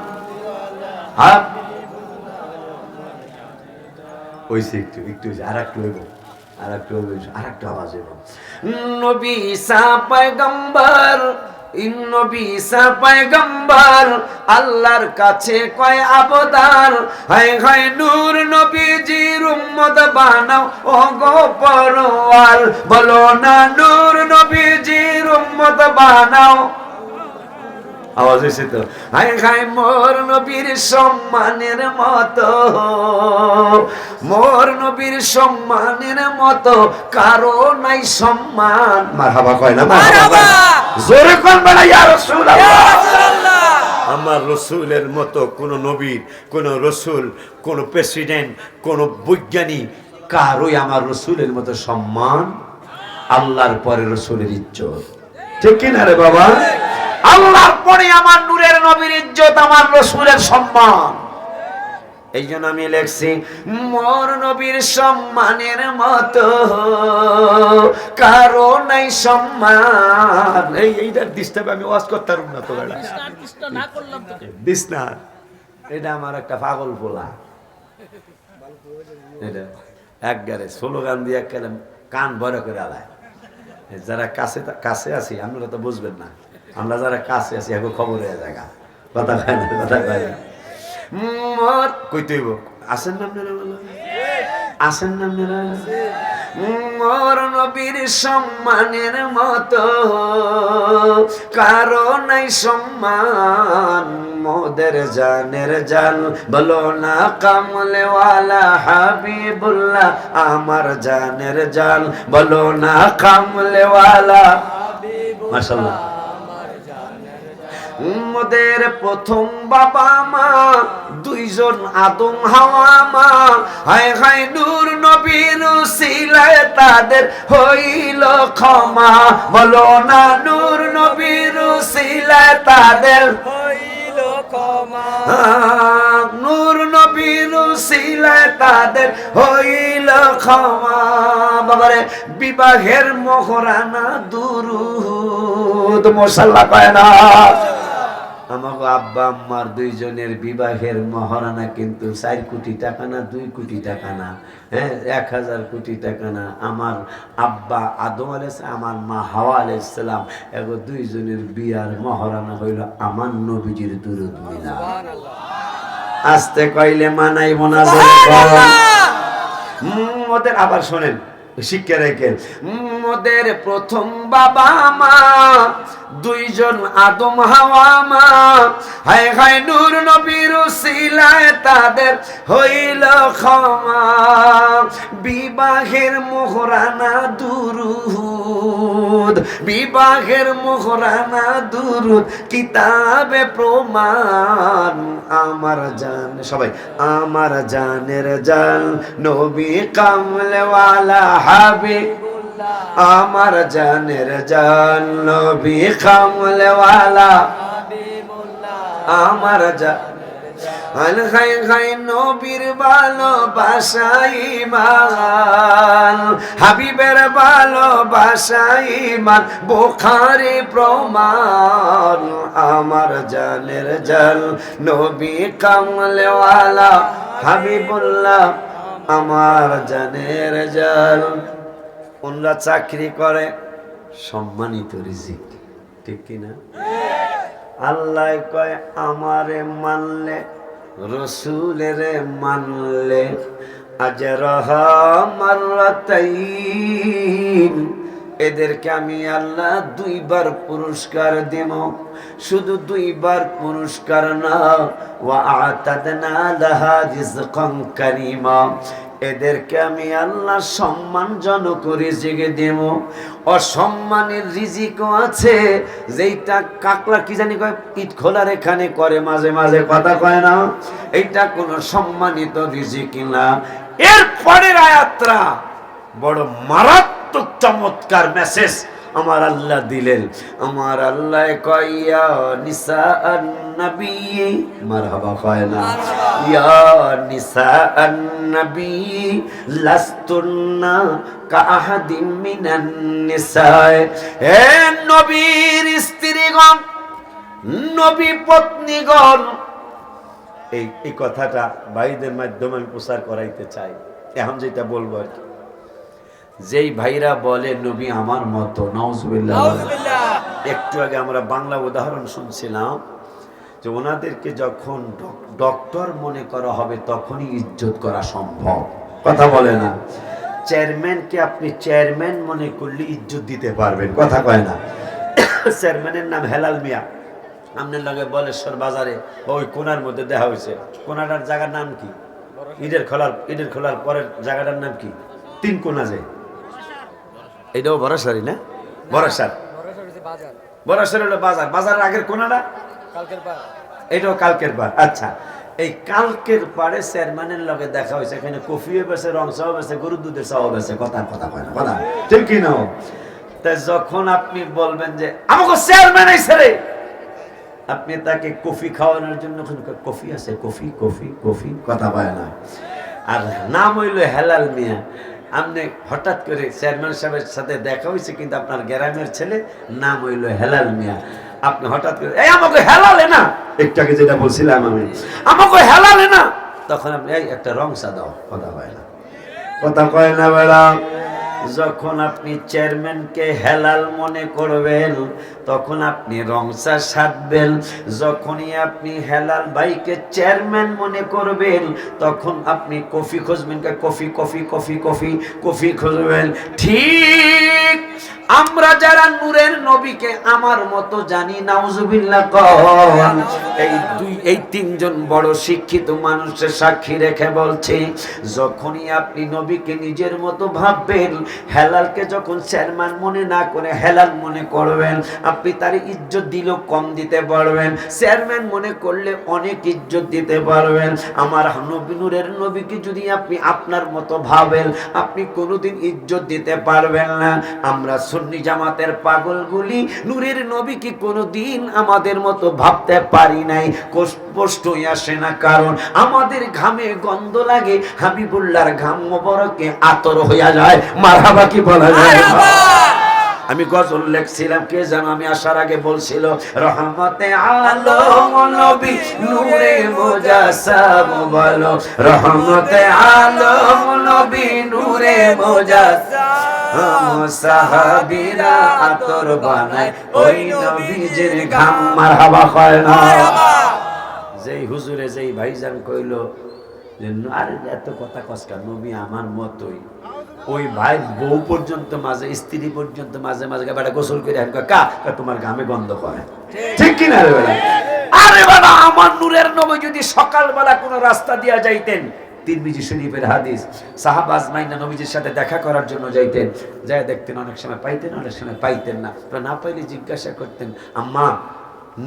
হইছে, একটু আর একটু হইব, আর একটু আওয়াজ হইব। নবী সা পয়গম্বর নবী ঈসা পয়গম্বর আল্লাহর কাছে কয় আবদার, হায় হায় নূর নবীজির উম্মত বানাও ও গো পরওয়ার, বলো না নূর নবীজির উম্মত বানাও। আওয়াজ হয়েছে তো? হায় হায় মোর নবীর সম্মানের মতো, মোর নবীর সম্মানের মতো কারো নাই সম্মান। মারহাবা কয় না? মারহাবা জোরে কোন বলা ইয়া রাসূলুল্লাহ। আমার রসুলের মতো কোন নবী, কোন রসুল, কোন প্রেসিডেন্ট, কোন বৈজ্ঞানিক কারোই আমার রসুলের মতো সম্মান। আল্লাহর পরে রসুলের ইজ্জত, ঠিক কিনা রে বাবা? আল্লাহর পরে আমার নূরের নবীর ইজ্জত, আমার রসুলের সম্মান। এই জন্য আমি লেখছি মোর নবীর সম্মানের মতো কারো নাই সম্মান। এইটার ডিস্টার্ব আমি ওয়াজ করতে পারব না তো বেটা, দিস না। এটা আমার একটা পাগল পোলা, এটা একবারে স্লোগান দিয়ে একেবারে কান বড় করে আলায়। যারা কাছে কাছে আছি আপনারা তো বুঝবেন না, আমরা যারা কাছে আছি এখন খবর হয়ে জায়গা কথা কয় না, কথা কয় না। কইতে হইব আসেন না আপনারা, আসেন না আপনারা। মোর নবীর সম্মানের মতো কারো নাই সম্মান, মোদের জানের জান বলো না কামলেওয়ালা হাবিবুল্লাহ, আমার জানের জান বলো না কামলেওয়ালা। মাশাআল্লাহ। মোদের প্রথম বাবা মা দুইজন আদম হাওয়া মা, হায় হায় নূর নবীর উসিলায় তাদের হইল ক্ষমা, বলো না নূর নবীর উসিলায় তাদের হইল ক্ষমা, নূর নবীর উসিলায় তাদের হইল ক্ষমা। বাবারে বিবাহের মোহরানা দুরুদ মাশাআল্লাহ কয় না। আমাকে আব্বা আম্মার দুইজনের বিবাহের মহারানা কিন্তু 4 কোটি টাকা না, 2 কোটি টাকা না, হ্যাঁ 1000 কোটি টাকা না। আমার আব্বা আদম আলাইহিস সালাম, আমার মা হাওয়া আলাইহিস সালাম, এগো দুইজনের বিয়ার মহারানা হইল আমার নবীজির দুরূদ মিলাদ। সুবহানাল্লাহ। আস্তে কইলে মানাইব না। ওদের আবার শোনেন, শিক্ষা রেখেন। মোদের প্রথম বাবা মা দুইজন আদম হাওয়া মা, হায় হায় নূর নবীর উসিলায় তাদের হইল ক্ষমা, বিবাহের মোহরানা দুরুদ, বিবাহের মোহরানা দুরুদ কিতাবে প্রমাণ। আমার জান সবাই, আমার জানের জান নবী কামলেওয়ালা হাবিবুল্লাহ, আমার জানের জান নবী কামলেওয়ালা হাবিবুল্লাহ, আমার জান হায় হায় নবীর ভালোবাসা ঈমান, হাবিবের ভালোবাসা ঈমান, বুখারী প্রমাণ। আমার জানের জান নবী কামলেওয়ালা হাবিবুল্লাহ, আমার জানের জান। ওনারা চাকরি করে সম্মানিত রিজিক, ঠিক কিনা? আল্লাহ কয় আমারে মানলে রসুলেরে মানলে আজরাহা মাররাতাইন, এদেরকে আমি আল্লাহ 2 বার পুরস্কার দেব। শুধু 2 বার পুরস্কার না, ওয়া আতাদনা লাহা রিজকান কারীমা, এদেরকে আমি আল্লাহ সম্মানজনক রিজিক দেব। অসম্মানের রিজিকও আছে, যেইটা কাকলা কি জানি কয় ইট খোলার এখানে করে মাঝে মাঝে, কথা কয় না, এইটা কোনো সম্মানিত রিজিক না। এর পরের আয়াতটা বড় মারাত্মক চমৎকার মেসেজ আমার আল্লাহ দিলেন। আমার আল্লাহ কয় ইয়া নিসাআন নবী, মারহাবা কয় না, ইয়া নিসাআন নবী লাস্তুন্না কাআহাদিম মিনান নিসায়, হে নবীর স্ত্রীগণ, নবী পত্নীগণ। এই কথাটা ভাইদের মাধ্যমে আমি প্রচার করাইতে চাই। এখন যেটা বলবো আর কি, যেই ভাইরা বলে নবী আমার মতো, নাউজুবিল্লাহ, একটু আগে আমরা বাংলা উদাহরণ শুনছিলাম যে ওনাদেরকে যখন ডক্টর মনে করা হবে তখনই ইজ্জত করা সম্ভব। কথা বলে না। চেয়ারম্যানকে আপনি চেয়ারম্যান মনে করলে ইজ্জত দিতে পারবেন, কথা কয় না। চেয়ারম্যানের নাম হেলাল মিয়া, আপনার লগে বলেশ্বর বাজারে ওই কোনার মধ্যে দেখা হয়েছে। কোনাটার জায়গার নাম কি? ঈদের খোলার পরের জায়গাটার নাম কি? 3 কোনা যায়, এটাও বরাসারি না? বরাসার, বরাসার হলো বাজার, বাজারের আগের কোনাটা এটাও কালকের পাড়। আচ্ছা, এই কালকের পাড়ে চেয়ারম্যানের লগে দেখা হয়েছে। এখানে কফিও বেছে, রং চাও বেছে, গরুর দুধের চাও বেছে। কথা কয় না, কথা ঠিক কি না? তাই যখন আপনি বলবেন যে আমাকে চেয়ারম্যান আইছে রে, আপনি তাকে কফি খাওয়ানোর জন্য কফি আছে, কফি কফি কফি, কথা পায় না। আর নাম হইল হেলাল মিয়া। আপনি হঠাৎ করে চেয়ারম্যান সাহেবের সাথে দেখা হয়েছে, কিন্তু আপনার গ্রামের ছেলে, নাম হইল হেলাল মিয়া। আপনি হঠাৎ করে এই আমাকে হেলালে না, একটু আগে যেটা বলছিলাম আমি, আমাকে হেলালে না, তখন আপনি এই একটা রং চা দাও। কথা কয় না, কথা কয় না বেড়া। যখন আপনি চেয়ারম্যানকে হেলাল মনে করবেন তখন আপনি রংচা সাধবেন। যখনই আপনি হেলাল ভাইকে চেয়ারম্যান মনে করবেন তখন আপনি কফি খুঁজবেন, coffee coffee coffee coffee coffee খুঁজবেন। ঠিক আমরা যারা নূরের নবীকে আমার মতো জানি, নাউজুবিল্লাহ কন, এই 3 জন বড় শিক্ষিত মানুষের সাক্ষী রেখে বলছি, যখনই আপনি নবীকে নিজের মতো ভাববেন, হেলালকে যখন চেয়ারম্যান মনে না করে হেলাল মনে করবেন, আপনি তার ইজ্জত দিলেও কম দিতে পারবেন, চেয়ারম্যান মনে করলে অনেক ইজ্জত দিতে পারবেন। আমার নবী, নূরের নবীকে যদি আপনি আপনার মতো ভাবেন, আপনি কোনোদিন ইজ্জত দিতে পারবেন না। আমরা সুন্নি জামাতের পাগলগুলি নূরের নবীকে কোনোদিন আমাদের মতো ভাবতে পারি নাই, কষ্টই আসে না, কারণ আমাদের ঘামে গন্ধ লাগে, হাবিবুল্লাহর ঘাম মোবারকে আতর হইয়া যায়। মারহাবা কি বলা যায়? আমি গজল লেখছিলাম, কে যেন আমি আসার আগে বলছিল, রহমতে আলম নবী নূরে মুজাসসাম, বলো রহমতে আলম নবী নূরে মুজাসসাম, সাহাবীরা আতর বানায় ওই নবীজির ঘাম। মারহাবা কয় না? যেই হুজুরে যেই ভাইজান কইল যে আরে এত কথা কষ্ট, নবী আমার মতোই, ওই ভাই বউ পর্যন্ত মাঝে, স্ত্রী পর্যন্ত মাঝে মাঝে বেটা গোসল করে কা তোমার ঘামে গন্ধ করে, ঠিক কিনা রে বেটা? আরে বেটা, আমার নূরের নবী যদি সকালবেলা কোনো রাস্তা দিয়া যাইতেন, তিরমিজি শরীফের হাদিস, সাহাবা আজমাইন নবীজির সাথে দেখা করার জন্য যাইতেন, যায় দেখতেন, অনেক সময় পাইতেন, অনেক সময় পাইতেন না। তো না পাইলে জিজ্ঞাসা করতেন, আম্মা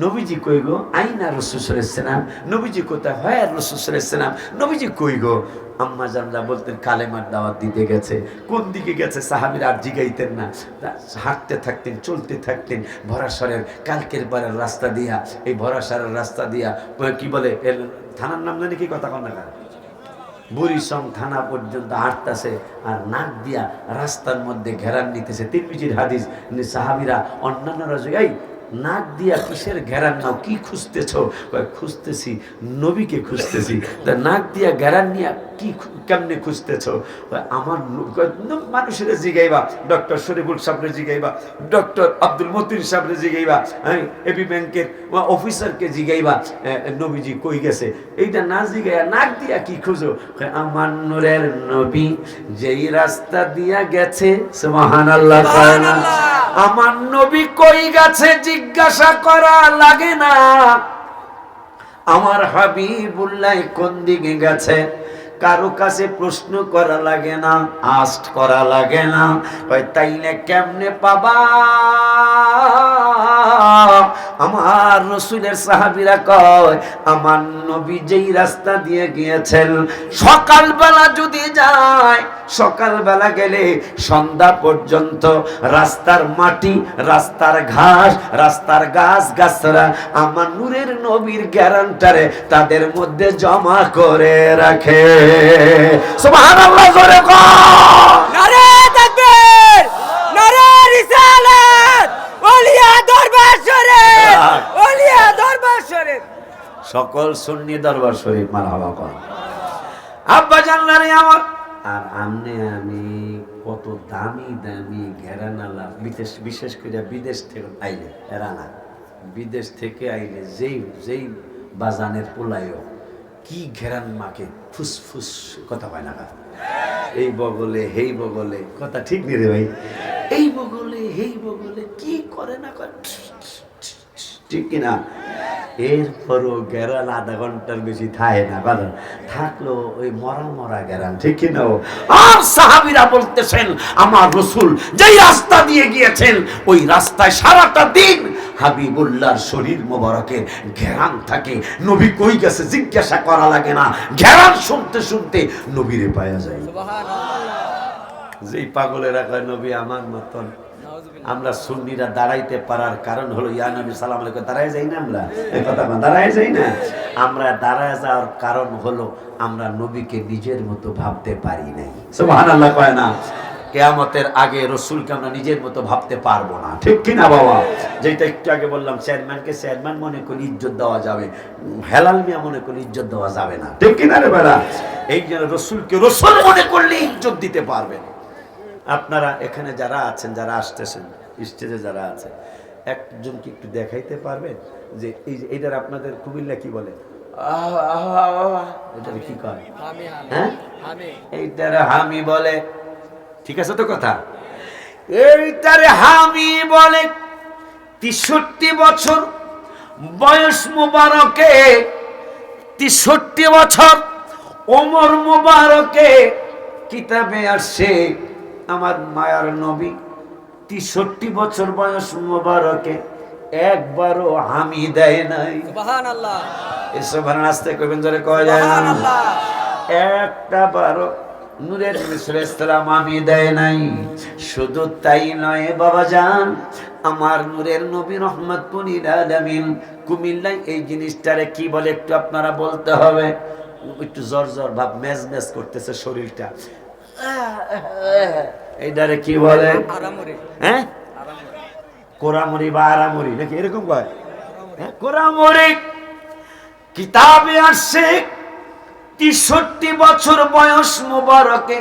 নবীজি কই গো? আইনা রাসূল সাল্লাল্লাহু আলাইহি ওয়াসাল্লাম। নবীজি কোথায়? হয় রাসূল সাল্লাল্লাহু আলাইহি ওয়াসাল্লাম। নবীজি কই গো? আম্মা জানরা বলতেন কালেমার দাওয়াত দিতে গেছে। কোন দিকে গেছে সাহাবীরা আর জিগাইতেন না, হাঁটতে থাকতেন, চলতে থাকতেন ভরাসরের কালকের পারের রাস্তা দিয়া, এই ভরাসরের রাস্তা দিয়া কি বলে থানার নাম জানি কি, কথা কন না, বুড়িসং থানা পর্যন্ত হাঁটতেছে আর নাক দিয়া রাস্তার মধ্যে ঘেরান নিতেছে। তিরমিজির হাদিস, সাহাবীরা অন্যান্যরা এই নাক দিয়া কিসের ঘেরান নাও, কি খুঁজতেছো? খুঁজতেছি নবীকে খুঁজতেছি। নাক দিয়া ঘেরান নিয়া কি কেমনে খুঁজতেছো? আমার মানুষের জিগাইবা, ডক্টর শরীফুল সাহেবরে জিগাইবা, ডক্টর আব্দুল মতিন সাহেবরে জিগাইবা, এবি ব্যাংকের অফিসারকে জিগাইবা নবীজি কই গেছে। এইটা না জিগাইয়া নাক দিয়া কি খুঁজো? আমার নূরের নবী যেই রাস্তা দিয়া গেছে, সুবহানাল্লাহ, আমার নবী কই গেছে জিজ্ঞাসা করা লাগে না, আমার হাবিবুল্লাহ কোন দিকে গেছে কারো কাছে প্রশ্ন করা লাগে না, আস্ক করা লাগে না। তাইলে কেমনে পাবা? আমার রাসূলের সাহাবীরা কয়, আমার নবী যেই রাস্তা দিয়ে গিয়েছেন, সকালবেলা যদি যায়, সকালবেলা গেলে সন্ধ্যা পর্যন্ত রাস্তার মাটি, রাস্তার ঘাস, রাস্তার গাছ গাছরা আমার নূরের নবীর গ্যারান্টারে তাদের মধ্যে জমা করে রাখে। সুবহানাল্লাহ, জোরে কর নারে তাকবীর, নারে রিসালাত, ওলিয়া দরবার শরীফ, ওলিয়া দরবার শরীফ, সকল সুন্নি দরবার শরীফ। মারহাবা কর আব্বা জানলারে আমার। আর আমনে আমি কত দামি দামি ঘেরানালা বিশেষ করে বিদেশ থেকে আইলে এরানা বিদেশ থেকে আইলে যেই যেই বাজানের পোলায়ও কি ঘেরান মাকে ফুসফুস কথা হয় না এই বগলে হেই বগলে কথা ঠিক নেই রে ভাই এই বগলে হেই বগলে কি করে না করে ঠিক কিনা এরপরও গেরান আধা ঘন্টার বেশি থাকে না কারণ থাকলো ওই মরা মরা গেরান ঠিক কিনা আর সাহাবীরা বলতেছেন আমার রাসূল যেই রাস্তা দিয়ে গিয়েছেন ওই রাস্তায় সারাটা দিন হাবিবুল্লাহর শরীর মোবারকের ঘেরান থাকে নবী কই গেছে জিজ্ঞাসা করা লাগে না ঘেরান শুনতে শুনতে নবীরে পাওয়া যায় সুবহানাল্লাহ যেই পাগলেরা কয় নবী আমার মতন আমরা সুন্নিরা দাঁড়াইতে পারার কারণ হলো ইয়া নবী সালাম আলাইকুম দাঁড়ায় যাই না আমরা এই কথা দাঁড়ায় যাই না আমরা দাঁড়ায় যাওয়ার কারণ হলো আমরা নবীকে নিজের মতো ভাবতে পারি নাই সুবহানাল্লাহ কয় না কিয়ামতের আগে রাসূলকে আমরা নিজের মতো ভাবতে পারবো না ঠিক কি না বাবা যেটা একটু আগে বললাম চেয়ারম্যানকে চেয়ারম্যান মনে করে ইজ্জত দেওয়া যাবে হেলাল মিয়া মনে করে ইজ্জত দেওয়া যাবে না ঠিক কি না রে বাবা এই জন্য রাসূলকে রাসূল মনে করলে ইজ্জত দিতে পারবেন আপনারা এখানে যারা আছেন যারা আসতেছেন স্টেজে যারা আছে একজন কি একটু দেখাইতে পারবেন যে এই যে এইটার আপনাদের কুমিল্লা কি বলে এটার কি কয় হ্যাঁ এইটার হামি বলে ঠিক আছে তো কথা এইটার হামি বলে ৬৩ বছর বয়স মোবারকে ৬৩ বছর ওমর মোবারকে কিতাবে আসছে আমার মায়ার নবী ৬৩ বছর বয়স মোবারকে একবারও হামি দেয় নাই সুবহানাল্লাহ এসব ভাড়া আসতে কইবেন জোরে কয় যায় না সুবহানাল্লাহ একটা বারো নূরের ইসলাম আমি দেয় নাই শুধু তাই নয় বাবাজান আমার নূরের নবী রহমাতুল লিল আলামিন কুমিল্লায় এই জিনিসটারে কি বলে একটু আপনারা বলতে হবে একটু জ্বর জ্বর ভাব মেজ মেজ করতেছে শরীরটা এইটারে কি বলে আরামুরি হ্যাঁ কোরামুরি বা আরামুরি নাকি এরকম কয় হ্যাঁ কোরামুরি কিতাবে আসছে ৬৩ বছর বয়স মোবারকে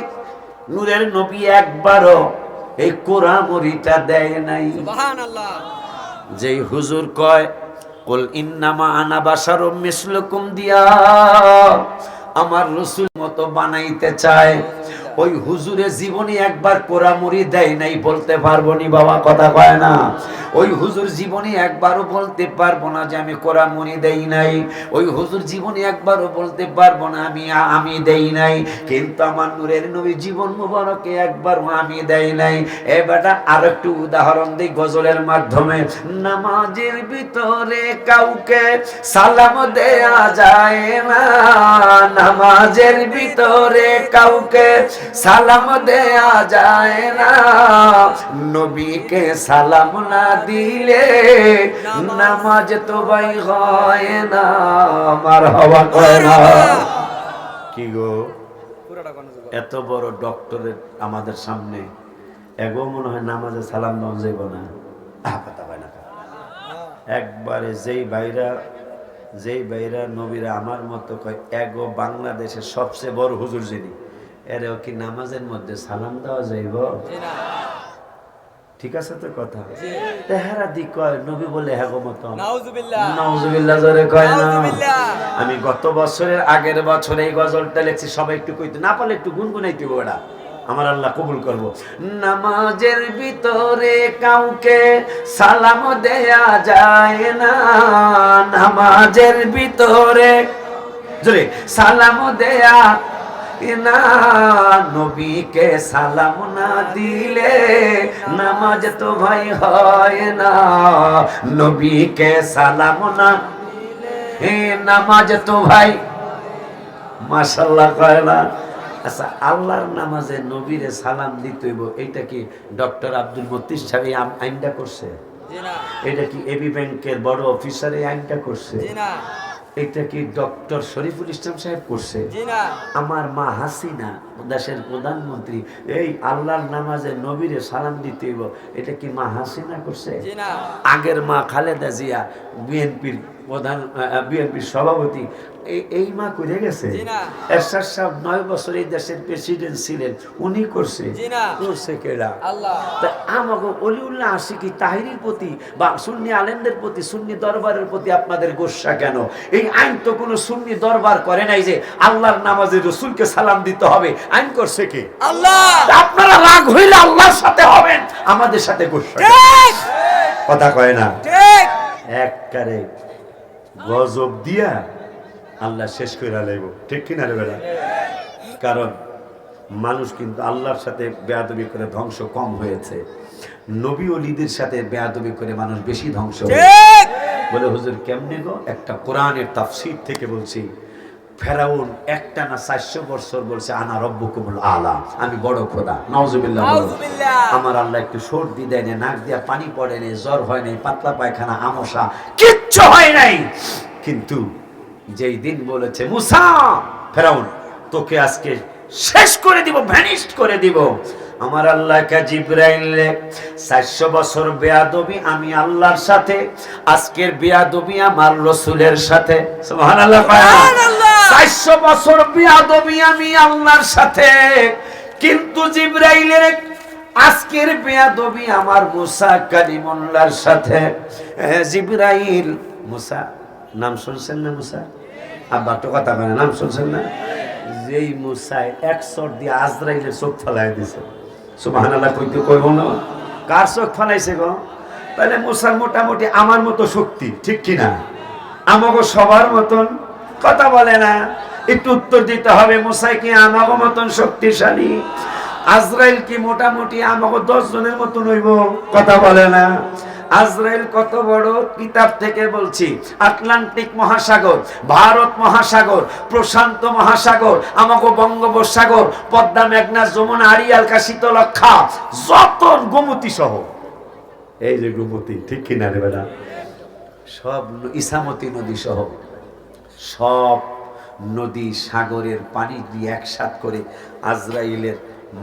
নূরের নবী একবারও এই কোরামুরিটা দেয় নাই সুবহানাল্লাহ যেই হুজুর কয় কুল ইন্নামা আনা বাশারুম মিসলুকুম দিয়া আমার রাসূল মতো বানাইতে চায় ওই হুজুরে জীবনে একবার কোরামুরি দেয় নাই বলতে পারবো নি বাবা কথা কয় না ওই হুজুর জীবনে একবারও বলতে পারবো না যে আমি কোরামুরি দেই নাই ওই হুজুর জীবনে একবারও বলতে পারবো না আমি দেই নাই কিন্তু আমার নূরের নবী জীবন মোবারকে একবারও আমি দেই নাই এ বেটা আরেকটু উদাহরণ দেই গজলের মাধ্যমে নামাজের ভিতরে কাউকে সালাম দেয়া যায় না নামাজের ভিতরে কাউকে সালাম দেয়া যায় না নবীকে সালাম না দিলে নামাজ তো ভাই হয় না মারহাবা কয় না কি গো এত বড় ডক্টরের আমাদের সামনে এগো মনে হয় নামাজে সালাম দেওয়া যাইব না কথা হয় না একবারে যেই ভাইরা নবীরা আমার মতো কয় এগো বাংলাদেশের সবচেয়ে বড় হুজুর যিনি এরেও কি নামাজের মধ্যে সালাম দেওয়া যাইব ঠিক আছে তো কথা তেহারা দি কয় নবী বলে হ্যাগো মতো নাউজুবিল্লাহ জোরে কয় না আমি গত বছরের আগের বছর এই গজলটা লিখছি সবাই একটু কইতে না পারলে একটু গুনগুনাইতে ওটা আমার আল্লাহ কবুল করবো নামাজের ভিতরে কাউকে সালাম দেয়া যায় না নামাজের ভিতরে জোরে সালাম দেয়া না নবীকে সালাম না দিলে নামাজ তো ভাই হয় না নবীকে সালাম না নামাজ তো ভাই মাশাআল্লাহ কয় না আচ্ছা আল্লাহর নামাজে নবীরে সালাম দিতে হইব এইটা কি ডক্টর আব্দুল মতিন সাহেব এই আইনটা করছে এটা কি এবি ব্যাংকের বড় অফিসার এই আইনটা করছে এটা কি ডক্টর শরীফুল ইসলাম সাহেব করছে আমার মা হাসিনা দেশের প্রধানমন্ত্রী এই আল্লাহর নামাজে নবীরে সালাম দিতে হইব এটা কি মা হাসিনা করছে আগের মা খালেদা জিয়া বিএনপির সভাপতি এই মা করে গেছে। এরশাদ সাহেব 9 বছর এই দেশের প্রেসিডেন্ট ছিলেন, উনি করছে করছে কেডা? আল্লাহ। তা আমাকে অলিউল্লাহ আশিকি তাহিরির প্রতি বা সুন্নি আলেমদের প্রতি, সুন্নি দরবারের প্রতি আপনাদের গোসা কেন? এই আইন তো কোনো সুন্নি দরবার করে নাই যে আল্লাহর নামাজে রসুলকে সালাম দিতে হবে। আইন করছে কে? আল্লাহ। আপনারা রাগ হইলে আল্লাহর সাথে হবেন, আমাদের সাথে গোসা কথা কয় না। ঠিক। একবারে গজব দিয়া আল্লাহ শেষ করে লাইব, ঠিক কিনা রে বেটা? কারণ মানুষ কিন্তু আল্লাহর সাথে বেয়াদবি করে ধ্বংস কম হয়েছে, নবী ওলিদের সাথে বেয়াদবি করে মানুষ বেশি ধ্বংস হয়েছে। বলে হুজুর কেমনে গো? একটা কোরআনের তাফসীর থেকে বলছি। ফেরাউন একটানা 400 বছর বলছে আনা রব্বুকুমুল আলা, আমি বড় খোদা। নাউজুবিল্লাহ। আমার আল্লাহ একটু সর্দি দেয় না, নাক দিয়া পানি পড়ে নেই, জ্বর হয় নাই, পাতলা পায়খানা, আমসা কিচ্ছু হয় নাই। কিন্তু যেই দিন বলেছে মুসা, ফেরাউন তোকে আজকে শেষ করে দিব, ভ্যানিশড করে দিব, আমার আল্লাহকে জিবরাইলে 400 বছর বেয়াদবি আমি আল্লাহর সাথে, আজকের বেয়াদবি আমার রাসূলের সাথে। সুবহানাল্লাহ। 400 বছর বেয়াদবি আমি আল্লাহর সাথে, কিন্তু জিবরাইলের আজকের বেয়াদবি আমার মুসা কালিমুল্লাহর সাথে। জিবরাইল মুসা নাম শুনছেন না? মুসা আব্বা তো কথা বলে, নাম শুনছেন না? যেই মুসায় 1 চর দিয়ে আজরাইলের চোখ ফেলাই দিছে। সুবহানাল্লাহ কইতে কইব না? কার চোখ ফেলাইছে গো? তাহলে মুসার মোটামুটি আমার মতো শক্তি, ঠিক কিনা? আমাগো সবার মতন কথা বলে না, একটু উত্তর দিতে হবে। মুসাই কি আমাগো মতন শক্তিশালী? আজরাইল কি মোটামুটি আমাগো 10 জনের মতন হইব? কথা বলে না। আজরাইল কত বড়? কিতাব থেকে বলছি, আটলান্টিক মহাসাগর, ভারত মহাসাগর, প্রশান্ত মহাসাগর, আমাগো বঙ্গোপসাগর, পদ্মা, মেঘনা, যমুনা, আড়িয়াল, শীতলক্ষা, যত গোমতী সহ, এই যে গোমতী, ঠিক কিনা রে বেটা? সব ইসামতি নদী সহ সব নদী সাগরের পানি দিয়ে একসাথ করে আজরাইলের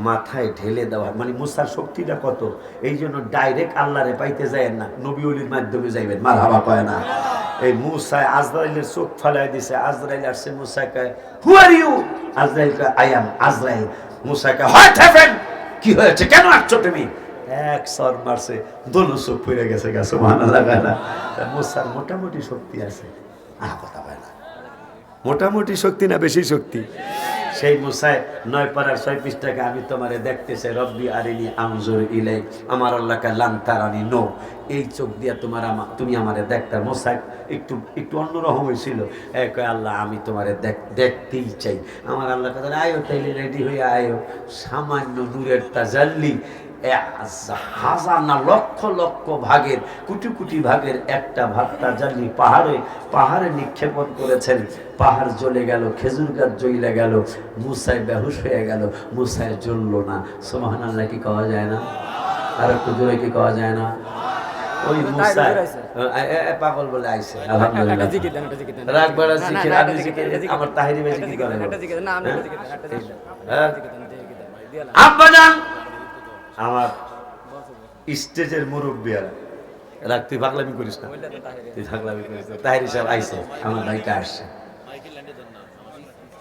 মাথায় ঢেলে দেওয়া। মানে মুসার শক্তিটা কত! এই জন্য ডাইরেক্ট আল্লাহরে পাইতে যায় না, নবী ওলির মাধ্যমে যাইবেন। মারহাবা কয় না? এই মুসায় আজরাইলের চোখ ফালাই দিছে। আজরাইল আসছে, মুসা কয় হু আর ইউ? আজরাইল কয় আই এম আজরাইল। মুসা কয় হোয়াট হ্যাপেন্ড? কি হয়েছে, কেন আসছো তুমি? এক সর মারছে, দোনো চোখ পড়ে গেছে। সুবহানাল্লাহ। মুসার মোটামুটি শক্তি আছে, কথা বলে না। মোটামুটি শক্তি না বেশি শক্তি? সেই মুসায় 9 পারার 6 পৃষ্ঠাকে আমি তোমারে দেখতেছে, রব্বি আরিনি আনজুর ইলাই, আমার আল্লাহকে লান তারানি, নো, এই চোখ দিয়া তুমি আমারে দেখতা। মুসা একটু একটু অন্যরকম হয়েছিল। কয় আল্লাহ আমি তোমারে দেখতেই চাই। আমার আল্লাহ কথা আয়ো, তাইলে রেডি হয়ে আয়ো। সামান্য নূরের তাজাল্লি, হাজার না লক্ষ লক্ষ ভাগের, কোটি কোটি ভাগের একটা ভাগ তাজাল্লি পাহাড়ে নিক্ষেপণ করেছেন। পাহাড় জ্বলে গেল, খেজুর গাছ জ্বলে গেল, মুসায় বেহুশ হয়ে গেল, মুসায় জ্বললো না। সুবহানাল্লাহ কি কওয়া যায় না? আর একটু জোরে কি কওয়া যায় না? ওই মুসা পাগল বলে আইছে। আলহামদুলিল্লাহ। রাগ বাড়া জিকির, আমি জিকির, আমার তাহিরি ভাই জিকির করে। আব্বাজান আমার স্টেজের মুরব্বিয়ারা, রাগ তুই পাগলামি করিস না, তুই পাগলামি করিস না। তাহিরি সাহেব আইছে, আমার ভাইটা আসছে।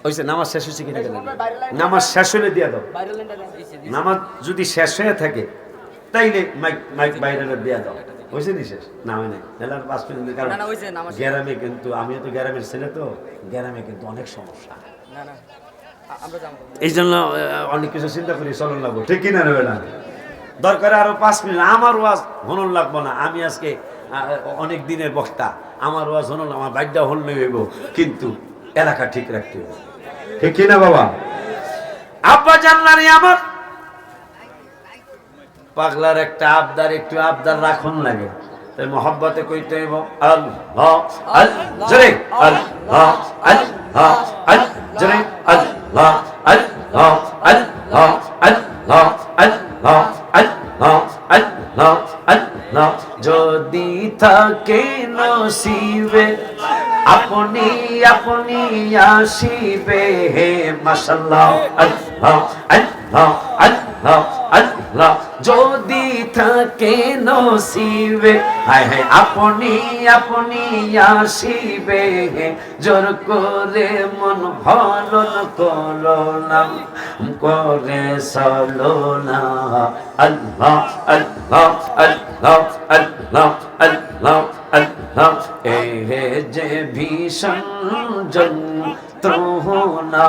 ওইছে নামাজ শেষ হয়েছে কিনা? নামাজ শেষ হলে দিয়া দাও। নামাজ যদি শেষ হয়ে থাকে তাইলে মাইক বাইরে দিয়া দাও। হয়েছে নি শেষ? না হয় নাই। 5 মিনিট। কারণ গ্রামে কিন্তু, আমিও তো গ্রামের ছেলে, তো গ্রামে কিন্তু অনেক সমস্যা। এই জন্য অনেক কিছু চিন্তা করি, চলন লাগবো, ঠিক কিনা নেবে না? দরকার আরো 5 মিনিট। আমার ওয়াজ হনন লাগবো না। আমি আজকে অনেক দিনের বক্তা, আমার ওয়াজ হনন, আমার বাইকটা হল নেব, কিন্তু এলাকা ঠিক রাখতে হবে, ঠিক কিনা বাবা? আব্বা জানলারি আমার পাগলার একটা আবদার, একটু আবদার রাখুন লাগে, তাই মহব্বতে কইতে হইব আল্লাহ আল্লাহ জরে, আল্লাহ আল্লাহ আল্লাহ জরে, আল্লাহ আল্লাহ আল্লাহ আল্লাহ আল্লাহ আল্লাহ আল্লাহ আল্লাহ। যদি থাকে নসিবে আপনি আপনি আসিবে, হে মাশাআল্লাহ, আল্লাহ আল্লাহ আল্লাহ আল্লাহ। যদি থাকে নসিবে, হায় হায় আপনি আপনি আসিবে, জোর করে মন হরণ করো না, করে চলো না। আল্লাহ আল্লাহ আল্লাহ আল্লাহ আল্লাহ আল্লাহ, এ যে ভীষণ যন্ত্রণা।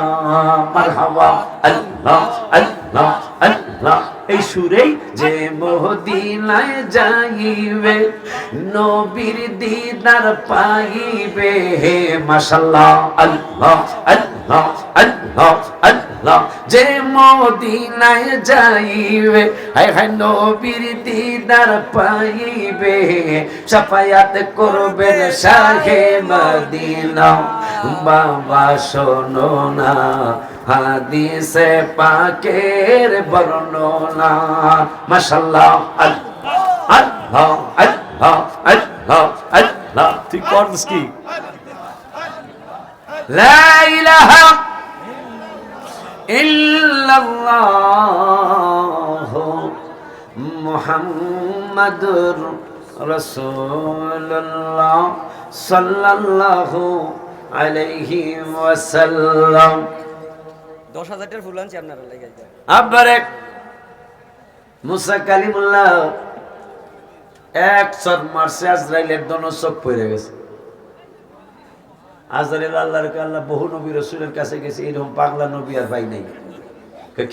মারহাবা আল্লাহ আল্লাহ আল্লাহ, এই সুরেই যে মদিনায় যাইবে, নবীর দিদার পাইবে। হে মাশাআল্লাহ আল্লাহ আল্লাহ আল্লাহ আল্লাহ, যে মদিনায় যাইবে, হায় হায় নবীর দিদার পাইবে, শাফায়াত করবেন শাহে মদিনা। বাবা শোনো না হাদিসে পাকের বর্ণনা। মাশাআল্লাহ আল্লাহ আল্লাহ আল্লাহ আল্লাহ আল্লাহ। তুই করছিস কি? লা ইলাহা ইল্লাল্লাহ মুহাম্মাদুর রাসূলুল্লাহ সাল্লাল্লাহু আলাইহি ওয়াসাল্লাম। 10,000 টাকার ফুল আনছি আপনারা লাগে। আব্বারে মুসা কালিমুল্লাহ এক চর মারছে, আজরাইলের দোনো চোখ পড়ে গেছে। আজরাইল আল্লাহর আল্লাহ বহু নবী রাসূলের কাছে গেছে, এরকম পাগলা নবী আর পাই নাই।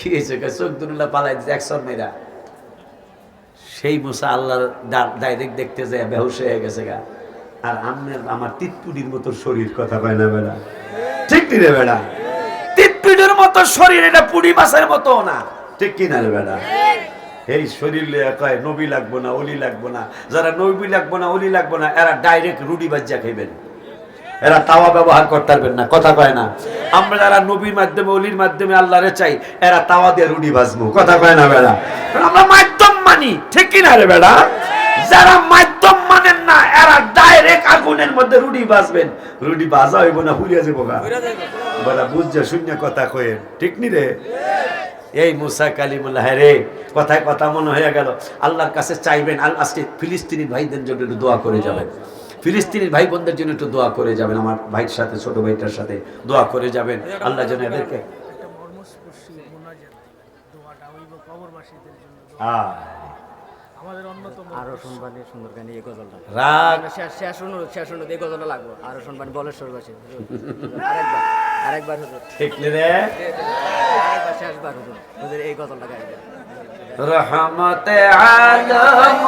কি হয়েছে? চোখ দুনুল্লাহ পালাই দিচ্ছে এক চর মেয়েরা। সেই মুসা আল্লাহর ডাইরেক্ট দেখতে যায় বেহুশ হয়ে গেছে গা। আর আমার তিতপুরির মতো শরীর, কথা পায় না বেড়া, ঠিক কি রে বেড়া? তিতপুরির মতো শরীর, এটা পুরি মাছের মতো না, ঠিক কি না রে বেড়া? এই শরীর লিয়া কয় নবী লাগবো না, অলি লাগবো না। যারা নবী লাগবো না, অলি লাগবো না, এরা ডাইরেক্ট রুটি বাজ্জা খাইবেন, এরা তাওয়া ব্যবহার করতে পারবেন না, কথা কয় না। আমরা যারা নবীর মাধ্যমে অলির মাধ্যমে আল্লাহরে চাই, এরা তাওয়া দিয়ে রুটি ভাজবো, কথা কয় না বেড়া? আমরা মাধ্যম মানি, ঠিক কি না রে বেড়া? যারা মাধ্যম মানেন না, এরা ডাইরেক্ট আগুনের মধ্যে রুটি ভাজবেন। রুটি ভাজা হইব না, হুলিয়া যাবো গা। বলা বুঝছে শূন্য কথা কয়ে, ঠিক নি রে? এই মুসা কালিমুল্লাহ রে, কথায় কথা মনে হয়ে গেল। আল্লাহর কাছে চাইবেন, আজকে ফিলিস্তিনি ভাইদের জন্য একটু দোয়া করে যাবেন, ফিলিস্তিনির ভাই বোনদের জন্য একটু দোয়া করে যাবেন, আমার ভাইয়ের সাথে, ছোট ভাইটার সাথে দোয়া করে যাবেন। আল্লাহ যেন এদেরকে আমাদের অন্যতম আরো শুনবানি সুন্দর গান এই গজলটা রাগ শেষ শুনো এই গজলটা লাগবে। আরো শুনবানি বলেশ্বরবাসী আরেকবার হুজুর, ঠিক রে? আরেকবার শেষবার হুজুর এই গজলটা গাইবেন। রহমতে আলম,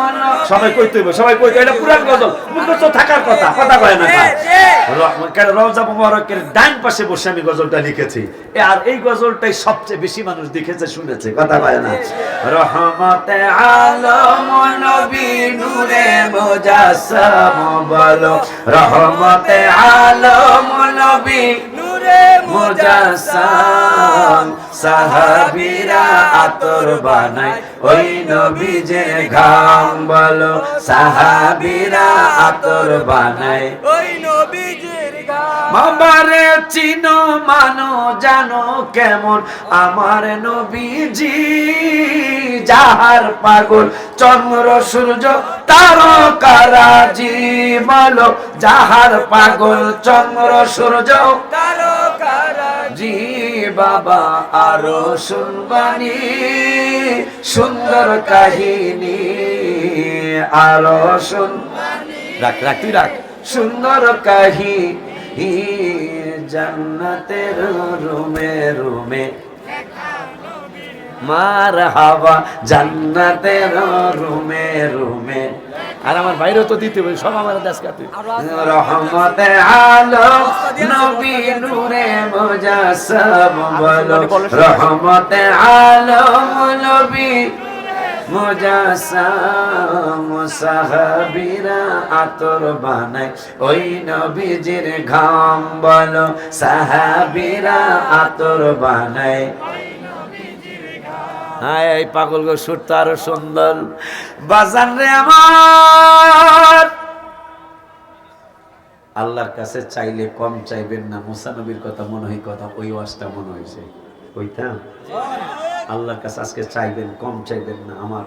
সবাই কইতে হইব, সবাই কইতে, এটা পুরান গজল, মুখস্থ থাকার কথা, কথা কয় না। কেন রওজা মুবারকের ডান পাশে বসে আমি গজলটা লিখেছি, আর এই গজলটাই সবচেয়ে বেশি মানুষ দেখেছে, শুনেছে, কথা কয় না। রহমতে আলম নবী নূরে মুজাসসাম, বলো রহমতে আলম নবী নূরে মুজাসসাম, সাহাবীরা আতর বানায় ওই নবীজের ঘাম, বলো সাহাবীরা আতর বানায় ওই নবীজের ঘাম। আমারে চিনো মানো জানো কেমন আমার নবীজি, যাহার পাগল চন্দ্র সূর্য তারকারাজি, বলো যাহার পাগল চন্দ্র সূর্য তারকারাজি। বাবা আরো শুনবানি সুন্দর কাহিনী, আরো শুনবানি, রাখ রাখ তুই রাখ, সুন্দর কাহিনী জান্নাতের রুমে রুমে, মারহাবা জান্নাতের রুমে রুমে। আর আমার বাইরেও তো দিতে হবে, সব আমার দেশ কাতে। রহমতে আলম নবী নূরে মুজাসসাম, বলো রহমতে আলম নবী মুজাসসাম, সাহাবীরা আতর বানায় ওই নবীজির ঘাম, বলো সাহাবীরা আতর বানায়। হ্যাঁ, এই পাগল গো সুর তো আরো সুন্দর। বাজার রে আমার, আল্লাহর কাছে চাইলে কম চাইবেন না। মুসা নবীর কথা মনে হয়, কথা ওই ওয়াজটা মনে হয়েছে ওইটা। আল্লাহর কাছে আজকে চাইবেন, কম চাইবেন না। আমার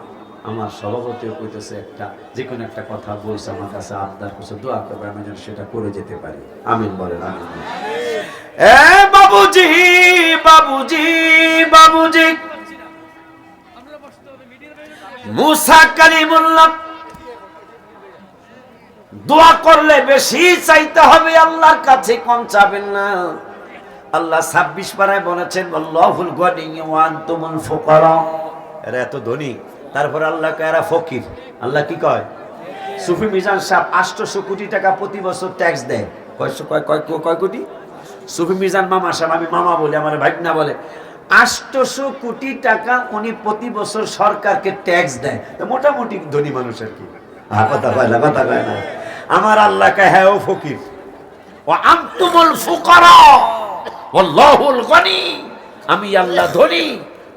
আমার সভাপতিও কইতেছে একটা যে কোনো একটা কথা বলছে আমার কাছে, আবদার করছে, দোয়া করবে আমি যেন সেটা করে যেতে পারি। আমিন বলেন, আমিন। এ বাবুজি, বাবুজি, বাবুজি, মুসা কালিমুল্লাহ দোয়া করলে বেশি চাইতে হবে, আল্লাহর কাছে কম চাবেন না। আল্লাহ 26 পারায় বলেছেন, আল্লাহুল গনি ওয়া আনতুমুল ফুকারা। এরা এত ধনী, তারপর আল্লাহ কয় এরা ফকির। আল্লাহ কি কয়? সুফি মিজান সাহেব 800 কোটি টাকা প্রতি বছর ট্যাক্স দেয়। কয় কোটি? সুফি মিজান মামা সাহেব, আমি মামা বলি, আমার ভাগনা বলে, 800 কোটি টাকা উনি প্রতি বছর সরকারকে ট্যাক্স দেয়। তো মোটামুটি ধনী মানুষের কি কথা কয় না, কথা কয় না। আমার আল্লাহ কয় হ্যাঁ ও ফকির। ওয়া আনতুমুল ফুকারা ওয়াল্লাহুল গনি, আমি আল্লাহ ধনী,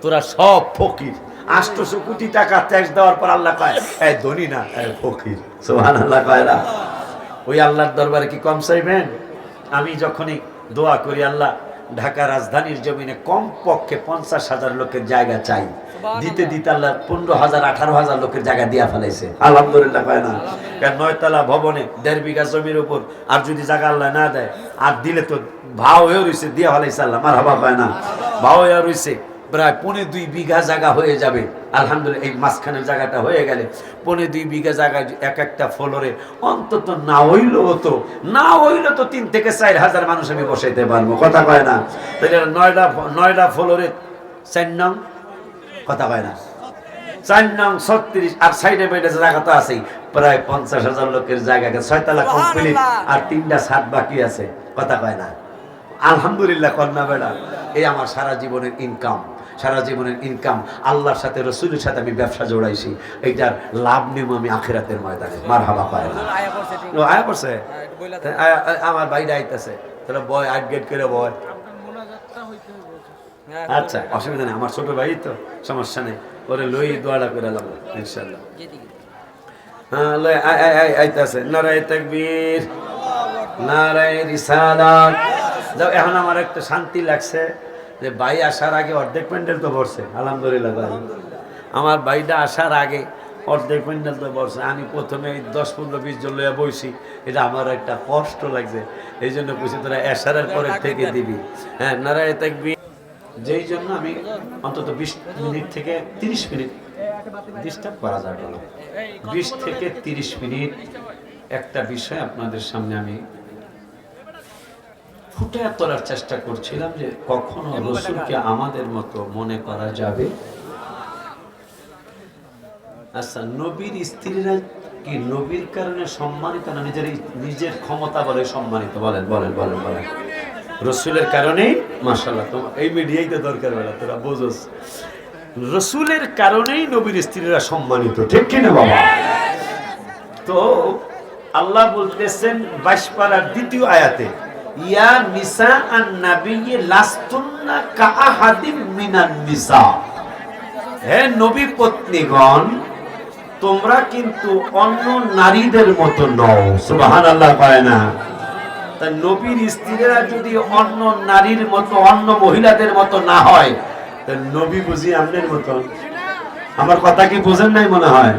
তোরা সব ফকির। 800 কোটি টাকা ট্যাক্স দেওয়ার পর আল্লাহ কয় এই ধনী না, এই ফকির। সুবহানাল্লাহ কয় না? ওই আল্লাহর দরবারে কি কম চাইবেন? আমি যখনই দোয়া করি, আল্লাহ ঢাকা রাজধানীর জমিনে কম পক্ষে 50,000 লোকের জায়গা চাই, দিতে দিতে আল্লাহ 15,000 18,000 লোকের জায়গা দিয়া ফেলাইছে। আলহামদুলিল্লাহ কয় না? কারণ 9 তলা ভবনে 1.5 বিঘা জমির উপর আর যদি জায়গা আল্লাহ না দেয়, আর দিলে তো ভাও হয়ে রয়েছে, দিয়া ফেলাইছে আল্লাহ। মারহাবা কয় না? ভাও হয়ে রয়েছে, প্রায় 2.25 বিঘা জায়গা হয়ে যাবে। আলহামদুলিল্লাহ এই মাঝখানের জায়গাটা হয়ে গেলে 2.25 বিঘা জায়গা এক একটা ফ্লোরে অন্তত না হইলো তো 3 থেকে 4,000 মানুষ আমি বসাইতে পারবো। কথা কয় না? তাহলে 9টা ফ্লোরে 4 নং, কথা কয় না, 4 নং 36, আর সাইডে বাইডে জায়গা তো আছেই, প্রায় 50,000 লোকের জায়গা। 6 তলা কমপ্লিট, আর 3টা ছাদ বাকি আছে। কথা কয় না? আলহামদুলিল্লাহ কন্যা বেড়া। এই আমার সারা জীবনের ইনকাম, সারা জীবনের ইনকাম। আল্লাহর সাথে, রসুলের সাথে আমি ব্যবসা জোড়াইছি, এইটার লাভ নেব আমি আখিরাতের ময়দানে। মারহাবা পায় না? ও আয়া পড়ছে, আমার বাইরে আইতাছে, তাহলে বয় আটগেট করে বয়। আচ্ছা, অসুবিধা নেই, আমার ছোট ভাই তো, সমস্যা নেই, ওরে লই দোয়াটা করে লাগবে ইনশাআল্লাহ। হ্যাঁ লই আইতাছে। নারায়ে তাকবীর, নারায়ে রিসালাত। যাও, এখন আমার একটা শান্তি লাগছে যে ভাই আসার আগে অর্ধেক প্যান্ডেল তো ভরছে। আলহামদুলিল্লাহ ভাই, আমার ভাইটা আসার আগে অর্ধেক প্যান্ডেল তো ভরছে। আমি প্রথমে 10-15-20 জন লইয়া বইছি, এটা আমার একটা কষ্ট লাগছে। এই জন্য বলছি তোরা এশারের পরে থেকে দিবি। হ্যাঁ, নারায়ে তাকবীর। যেই জন্য আমি অন্তত 20 মিনিট থেকে 30 মিনিট ডিস্টার্ব করা যাবে না, 20 থেকে 30 মিনিট একটা বিষয় আপনাদের সামনে আমি ফুটে তোলার চেষ্টা করছিলাম, যে কখনো রসুলকে আমাদের মতো মনে করা যাবে? আচ্ছা, নবীর স্ত্রীরা কি নবীর কারণে সম্মানিত না নিজের ক্ষমতা বলে সম্মানিত? বলেন বলেন বলেন বলেন। রসুলের কারণেই, মাশাআল্লাহ, তোমার এই মিডিয়াই তো দরকার বেলা, তোরা বোঝস। রসুলের কারণেই নবীর স্ত্রীরা সম্মানিত, ঠিক কিনা বাবা? তো আল্লাহ বলতেছেন 22 পারার 2য় আয়াতে, ইয়া নিসা আন-নাবিয়্যি লাস্তুন্না কাআহাদিম মিনান নিসা। হে নবী পত্নীগণ, তোমরা কিন্তু অন্য নারীদের মতো নও। সুবহানাল্লাহ কয় না? তা নবীর স্ত্রীরা যদি অন্য নারীর মতো, অন্য মহিলাদের মতো না হয়, তা নবী বুঝি আমাদের মতো? আমার কথা কি বোঝেন নাই মনে হয়?